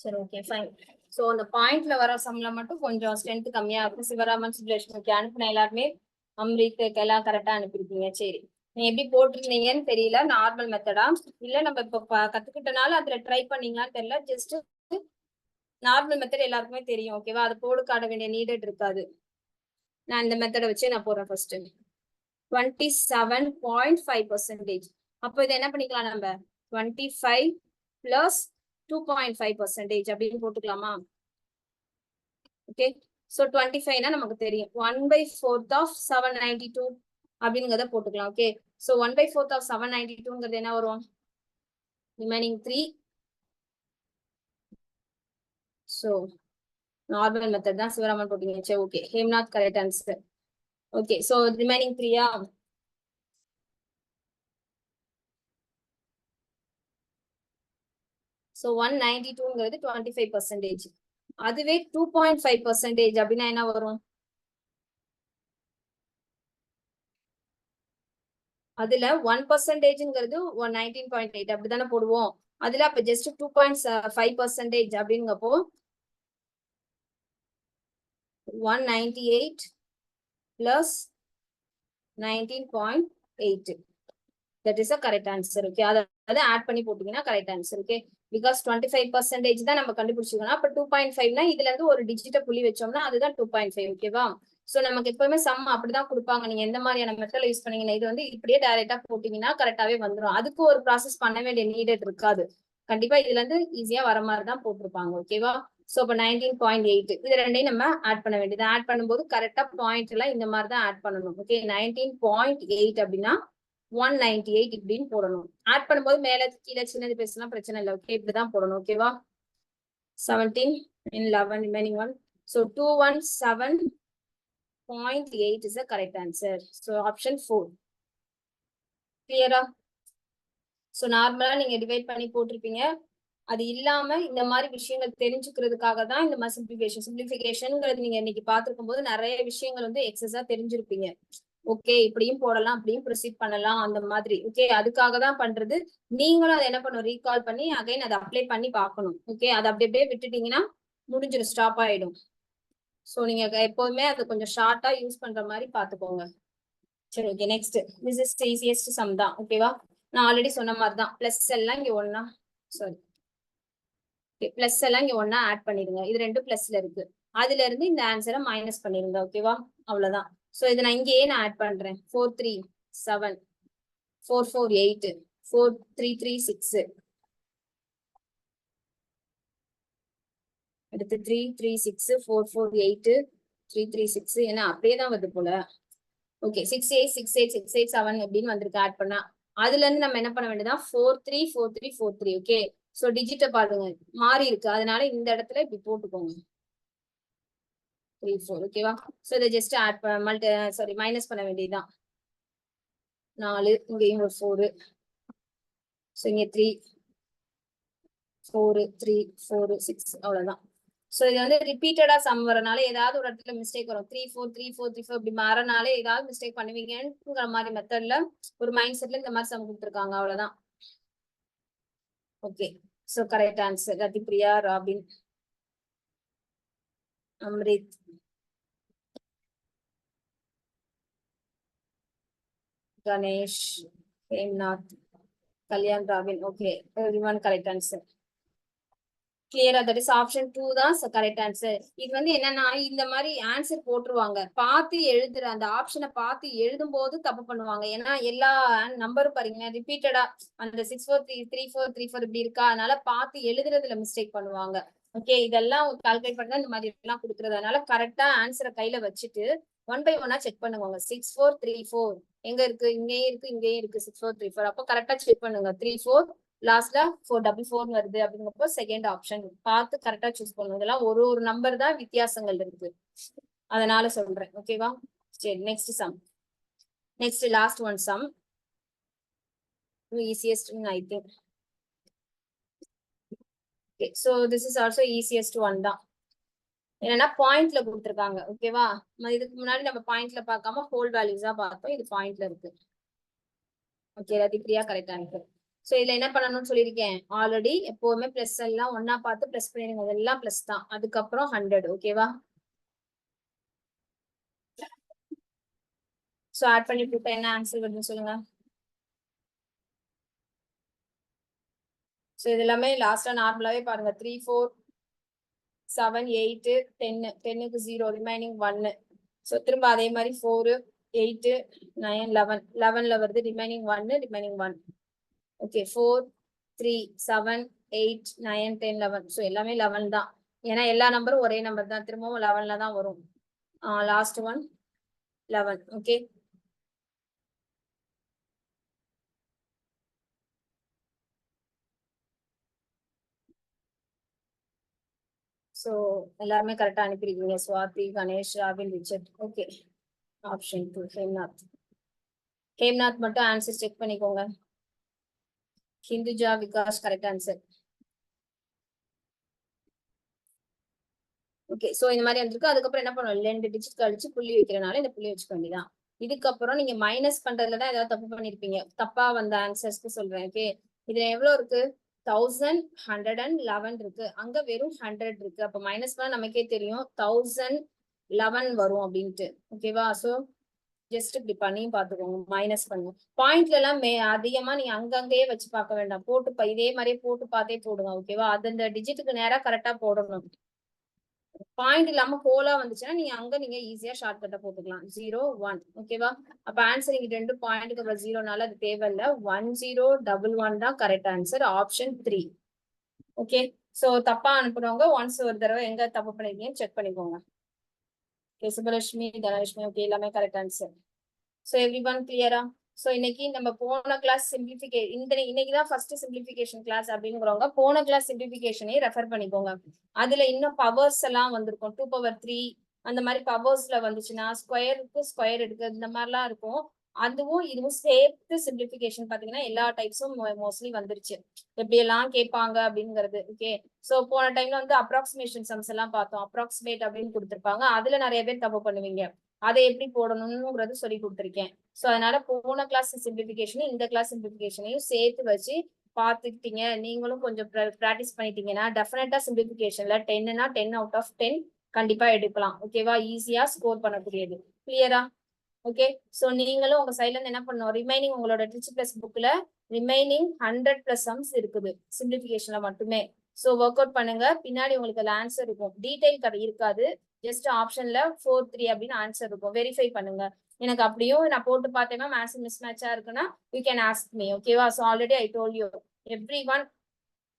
சரி, ஓகே, ஃபைன். சோ அந்த பாயிண்ட்ல வர சம்ல மட்டும் கொஞ்சம் ஸ்ட்ரென்த் கம்மியா இருக்கும். சிவராமன், சுப்லட்சுமிக்கு அனுப்பின எல்லாருமே அம்ரித்துக்கு எல்லாம் கரெக்டா அனுப்பியிருக்கீங்க. சரி, நீங்க எப்படி போட்டிருந்தீங்கன்னு தெரியல. நார்மல் மெத்தடா இல்ல நம்ம இப்ப கத்துக்கிட்டனால அதுல ட்ரை பண்ணீங்களான்னு தெரியல. ஜஸ்ட் நார்மல் மெத்தட் எல்லாருக்குமே தெரியும். ஓகேவா? அது போடு காட்ட வேண்டிய நீடட் இருக்காது. நான் இந்த மெத்தடை வச்சு நான் போடுறேன் ஃபர்ஸ்ட் 27.5%. அப்போ இதை என்ன பண்ணிக்கலாம் நம்ம 25 பிளஸ் 2.5% அப்படின்னு போட்டுக்கலாமா? ஓகே, ஸோ 25னா நமக்கு தெரியும் 1/4 of 792 அப்படிங்கிறத போட்டுக்கலாம். ஓகே, ஸோ 1/4 of 792ங்கிறது என்ன வரும்? ரிமைனிங் 3. ஸோ நார்மல் மெத்தட் தான் சிவராமன் போட்டீங்க. சரி, okay, Hemnath correct answer. Okay, so remaining 3யா? ஸோ 192ங்கிறது 25%. அதுவே 2.5% அப்படின்னா என்ன வரும்? அதுல 1%ங்கிறது 19.8 அப்படித்தானே போடுவோம். அதுல அப்ப just 2.5% அப்படிங்கப்போ 198 plus 19.8. That is a correct answer. Okay, அதை ஆட் பண்ணி போட்டீங்கன்னா கரெக்ட் ஆன்சர். ஓகே, பிகாஸ் 25% தான் நம்ம கண்டுபிடிச்சிக்கணும். அப்ப 2.5னா இதுல இருந்து ஒரு டிஜிட்ட புள்ளி வச்சோம்னா அதுதான் 2.5. ஓகேவா? சோ நமக்கு எப்பவுமே சம் அப்படிதான் கொடுப்பாங்க. நீங்க எந்த மாதிரியான மெத்தட் யூஸ் பண்ணீங்கன்னா இது வந்து இப்படியே டைரக்டா போட்டீங்கன்னா கரெக்டாவே வந்துடும். அதுக்கு ஒரு ப்ராசஸ் பண்ண வேண்டிய நீடட் இருக்காது. கண்டிப்பா இதுல இருந்து ஈஸியா வர மாதிரி தான் போட்டிருப்பாங்க. ஓகேவா? சோ இப்ப 19.8 இது ரெண்டையும் நம்ம ஆட் பண்ண வேண்டியது. ஆட் பண்ணும்போது கரெக்டா பாயிண்ட் எல்லாம் இந்த மாதிரி தான் ஆட் பண்ணணும். ஓகே, 19.8 அப்படின்னா 198 இப்படின்னு போடணும். ஆட் பண்ணும்போது மேல கீழே சின்னது பேசினா பிரச்சனை இல்லை. ஓகே, இப்படிதான் போடணும். ஓகேவா? 17 in 11 remaining one. So 217.8 is the correct answer. So option 4. Clear-ஆ? So நார்மலா நீங்க டிவைட் பண்ணி போட்டிருப்பீங்க. அது இல்லாம இந்த மாதிரி விஷயங்கள் தெரிஞ்சுக்கிறதுக்காக தான் இந்த மாதிரி சிம்பிளிஃபிகேஷன்ங்கிறது நீங்க இன்னைக்கு பார்த்திருக்கும் போது நிறைய விஷயங்கள் வந்து எக்ஸஸா தெரிஞ்சிருப்பீங்க. ஓகே, இப்படியும் போடலாம், அப்படியும் ப்ரொசீட் பண்ணலாம் அந்த மாதிரி. ஓகே, அதுக்காக தான் பண்றது. நீங்களும் அதை என்ன பண்ணணும், ரீகால் பண்ணி அகைன் அதை அப்ளை பண்ணி பார்க்கணும். ஓகே, அதை அப்படியே விட்டுட்டீங்கன்னா முடிஞ்சிடும், ஸ்டாப் ஆயிடும். ஸோ நீங்க எப்போதுமே அதை கொஞ்சம் ஷார்ட்டா யூஸ் பண்ற மாதிரி பாத்துக்கோங்க. சரி, okay, next this is easiest sum தான். ஓகேவா? நான் ஆல்ரெடி சொன்ன மாதிரி தான். பிளஸ் எல்லாம் இங்க ஒன்னா, சாரி, பிளஸ் எல்லாம் இங்க ஒன்னா ஆட் பண்ணிடுங்க. இது ரெண்டு பிளஸ்ல இருக்கு. அதுல இருந்து இந்த ஆன்சரை மைனஸ் பண்ணிருங்க. ஓகேவா? அவ்வளவுதான். சோ இதை நான் இங்கேயே நான் ஆட் பண்றேன். 437 448 4336 அடுத்து 336 448 336 ஏன்னா அப்படியே தான் வருது போல. ஓகே, 68686867 அப்படின்னு வந்திருக்கு ஆட் பண்ணா. அதுல இருந்து நம்ம என்ன பண்ண வேண்டியதா 434343. ஓகே, சோ டிஜிட்டை பாருங்க மாறி இருக்கு, அதனால இந்த இடத்துல இப்படி போட்டுக்கோங்க 34. ஓகேவா? சோ இதை ஜஸ்ட் ஆட் மைனஸ் பண்ண வேண்டியதுதான். 4 இங்கேயும் ஒரு 4. சோ இங்க 3 4 3 4 6 அவ்வளவுதான். சோ இது வந்து ரிப்பீட்டடா சம் வரனால ஏதாவது ஒரு இடத்துல மிஸ்டேக் வரும். 3 4 3 4 3 4 இப்படி மாறனாலே ஏதாவது மிஸ்டேக் பண்ணுவீங்கிற மாதிரி மெத்தட்ல ஒரு மைண்ட் செட்ல இந்த மாதிரி சம் கொடுத்துருக்காங்க. அவ்வளவுதான். Okay, so correct answer Rathipriya, robin, Amrit, Ganesh, Hemnath, Kalyan, robin. Okay, everyone correct answer. கிளியரா? தட் இஸ் ஆப்ஷன் 2 தான் கரெக்ட் ஆன்சர். இது வந்து என்னன்னா இந்த மாதிரி ஆன்சர் போட்டுருவாங்க, பார்த்து எழுதுற அந்த ஆப்ஷனை பார்த்து எழுதும் போது தப்பு பண்ணுவாங்க. ஏன்னா எல்லா நம்பரும் பாருங்க ரிப்பீட்டடா அந்த 643434 இப்படி இருக்கா, அதனால பார்த்து எழுதுறதுல மிஸ்டேக் பண்ணுவாங்க. ஓகே, இதெல்லாம் கால்குலேட் பண்ணா இந்த மாதிரி எல்லாம் கொடுக்குறது. அதனால கரெக்டா ஆன்சரை கையில வச்சுட்டு 1 by 1 செக் பண்ணுவாங்க. 6434 எங்க இருக்கு, இங்கேயும் இருக்கு, இங்கேயும் இருக்கு 6434. அப்போ கரெக்டா செக் பண்ணுங்க. 34 லாஸ்ட்ல 444 வருது அப்படிங்கப்போ செகண்ட் ஆப்ஷன் பார்த்து கரெக்டா சூஸ் பண்ணுங்க. இதெல்லாம் ஒரு ஒரு நம்பர் தான் வித்தியாசங்கள் இருக்கு, அதனால சொல்றேன். ஓகேவா? சரி, next sum. Next last one sum, easiest I think. Okay, so this is also easiest one தான். என்னன்னா பாயிண்ட்ல கொடுத்துருக்காங்க. ஓகேவா? இதுக்கு முன்னாடி நம்ம பாயிண்ட்ல பார்க்காம ஹோல் வேல்யூஸா பார்த்தோம், இது பாயிண்ட்ல இருக்கு. ஓகே, ரதிப்ரியா கரெக்டா இருக்கு. சோ இதுல என்ன பண்ணணும்னு சொல்லியிருக்கேன் ஆல்ரெடி. எப்பவுமே பிளஸ் எல்லாம் ஒன்னா பார்த்து பிளஸ் பண்ணிடுங்க, அதெல்லாம் பிளஸ் தான். அதுக்கப்புறம் 100. ஓகேவா? சோ ஆட் பண்ணி போட்டா என்ன ஆன்சர் வருதுன்னு சொல்லுங்க. சோ இது எல்லாமே லாஸ்டா நார்மலாவே பாருங்க. 3 4 7 8 10 10க்கு 0 ரிமைனிங் 1. ஸோ திரும்ப அதே மாதிரி 4 8 9 11 11ல வருது ரிமைனிங் 1 ரிமைனிங் 1. ஓகே 4 3 7 8 9 10 11. ஸோ எல்லாமே 11 தான், ஏன்னா எல்லா நம்பரும் ஒரே நம்பர் தான், திரும்பவும் 11ல தான் வரும். Last one 11. ஓகே ஸோ எல்லாருமே கரெக்டா அனுப்பிருக்கீங்க. Swathi, Ganesh, Robin, Richard. Okay option 2 Hemnath. Hemnath மட்டும் ஆன்சர் செக் பண்ணிக்கோங்க. Hinduja, Vikas correct answer. Okay so இந்த மாதிரி வந்திருக்கு. அதுக்கப்புறம் என்ன பண்ணுவோம், 2 டிஜிட் கழிச்சு புள்ளி வைக்கிறனால இந்த புள்ளி வச்சுக்க வேண்டியதான். இதுக்கப்புறம் நீங்க மைனஸ் பண்றதுல தான் ஏதாவது தப்பு பண்ணிருப்பீங்க. தப்பா வந்த ஆன்சர்ஸ்க்கு சொல்றேன். ஓகே இதுல எவ்வளவு இருக்கு, 1111 இருக்கு, அங்க வெறும் 100 இருக்கு. அப்ப மைனஸ் பண்ணா நமக்கே தெரியும் 1011 வரும் அப்படின்ட்டு. ஓகேவா, சோ ஜஸ்ட் இப்படி பண்ணி பாத்துக்கோங்க, மைனஸ் பண்ணுங்க. பாயிண்ட்ல எல்லாம் அதிகமா நீங்க அங்கங்கயே வச்சு பார்க்க வேண்டாம், போட்டு இதே மாதிரியே போட்டு பார்த்தே போடுங்க. ஓகேவா, அது இந்த டிஜிட்டுக்கு நேரா கரெக்டா போடணும். பாயிண்ட் இல்லாம ஹோலா வந்துச்சுன்னா நீங்க ஈஸியா ஷார்ட் கட்டா போட்டுக்கலாம். 0 1. ஓகேவா, அப்ப ஆன்சர் இங்க 2 பாயிண்ட்டுக்கு அப்புறம் 0னால அது தேவையில்ல. 1011 தான் correct answer, option 3. Okay so தப்பா அனுப்புறவங்க ஒன்ஸ் ஒரு தடவை எங்க தப்பு பண்ணிருக்கீங்கன்னு செக் பண்ணிக்கோங்க. ஓகே சுபலட்சுமி, தனலட்சுமி, ஓகே எல்லாமே correct answer. So every one கிளியரா? சோ இன்னைக்கு நம்ம போன கிளாஸ் இன்னைக்குதான் ஃபர்ஸ்ட் சிம்பிளிஃபிகேஷன் கிளாஸ் அப்படிங்கிறவங்க போன கிளாஸ் சிம்பிளிஃபிகேஷனே ரெஃபர் பண்ணிக்கோங்க. அதுல இன்னும் பவர்ஸ் எல்லாம் வந்திருக்கும், 2 பவர் 3 அந்த மாதிரி பவர்ஸ்ல வந்துச்சுன்னா ஸ்கொயருக்கு ஸ்கொயர் எடுக்கு இந்த மாதிரிலாம் இருக்கும். அதுவும் இதுவும் சேர்த்து சிம்பிளிஃபிகேஷன் பாத்தீங்கன்னா எல்லா டைப்ஸும் மோஸ்ட்லி வந்துருச்சு, எப்படி எல்லாம் கேட்பாங்க அப்படிங்கிறது. ஓகே சோ போன டைம்ல வந்து அப்ராக்சிமேஷன் சம்ஸ் எல்லாம் பார்த்தோம், அப்ராக்சிமேட் அப்படின்னு கொடுத்துருப்பாங்க. அதுல நிறைய பேர் தப்பு பண்ணுவீங்க, அதை எப்படி போடணும்ங்கிறது சொல்லி கொடுத்துருக்கேன். சோ அதனால போன கிளாஸ் சிம்பிளிஃபிகேஷன் இந்த கிளாஸ் சிம்பிளிஃபிகேஷனையும் சேர்த்து வச்சு பாத்துக்கிட்டீங்க, நீங்களும் கொஞ்சம் பிராக்டிஸ் பண்ணிட்டீங்கன்னா டெஃபினட்டா சிம்பிளிஃபிகேஷன்ல 10னா 10 அவுட் ஆஃப் 10 கண்டிப்பா எடுக்கலாம். ஓகேவா, ஈஸியா ஸ்கோர் பண்ணக்கூடியது. கிளியரா? ஓகே சோ நீங்களும் உங்க சைட்ல இருந்து என்ன பண்ணணும், ரிமைனிங் உங்களோட ட்ரிச் பிளஸ் புக்ல ரிமைனிங் 100+ சம்ஸ் இருக்குது சிம்பிளிஃபிகேஷன்ல மட்டுமே. சோ ஒர்க் அவுட் பண்ணுங்க, பின்னாடி உங்களுக்கு அதுல ஆன்சர் இருக்கும், டீடைல் இருக்காது, ஜஸ்ட் ஆப்ஷன்ல 4 3 அப்படின்னு ஆன்சர் இருக்கும். வெரிஃபை பண்ணுங்க. எனக்கு அப்படியும் நான் போட்டு பார்த்தேன்னா ஆன்சர் மிஸ் மேட்சா இருக்குன்னா யூ கேன் ஆஸ்க் மீ. ஓகேவா, so already I told you every one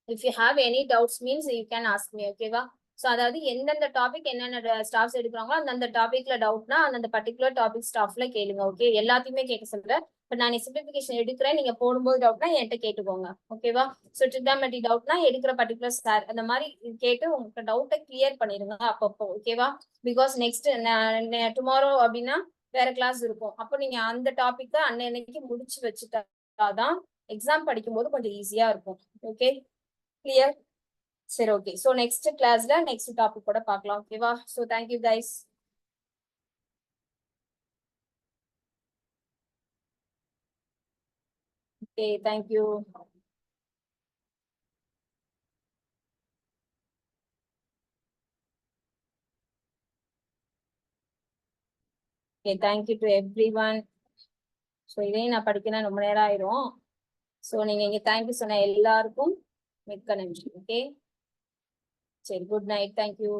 if you have any doubts means you can ask me. ஓகேவா, ஸோ அதாவது எந்தெந்த டாபிக் என்னென்ன ஸ்டாஃப்ஸ் எடுக்கிறாங்களோ அந்தந்த டாபிக்ல டவுட்னா அந்தந்த பர்டிகுலர் டாபிக் ஸ்டாஃப்ல கேளுங்க. ஓகே எல்லாத்தையுமே கேட்க சொல்றேன். இப்போ நான் சிம்பிளிஃபிகேஷன் எடுக்கிறேன், நீங்க போடும்போது டவுட்னா என்கிட்ட கேட்டுக்கோங்க. ஓகேவா, ஸோ ட்ரிக்னாமெட்ரி டவுட்னா எடுக்கிற பர்டிகுலர் சார் அந்த மாதிரி கேட்டு உங்களுக்கு டவுட்டை கிளியர் பண்ணிடுங்க அப்பப்போ. ஓகேவா, பிகாஸ் நெக்ஸ்ட் டுமாரோ அப்படின்னா வேற கிளாஸ் இருக்கும், அப்போ நீங்க அந்த டாபிக்கை அன்னைக்கு முடிச்சு வச்சுட்டாதான் எக்ஸாம் படிக்கும்போது கொஞ்சம் ஈஸியா இருக்கும். Okay clear? சரி ஓகே ஸோ நெக்ஸ்ட் கிளாஸ்ல நெக்ஸ்ட் டாபிக் கூட பார்க்கலாம். ஓகேவா, so thank you guys. Okay thank you. Okay thank you to every one. So இதையும் நான் படிக்கணும் ரொம்ப நேரம் ஆயிரும். ஸோ நீங்க இங்க தேங்க்யூ சொன்ன எல்லாருக்கும் மிக்க நன்றி. ஓகே சரி குட் நைட், தேங்க்யூ.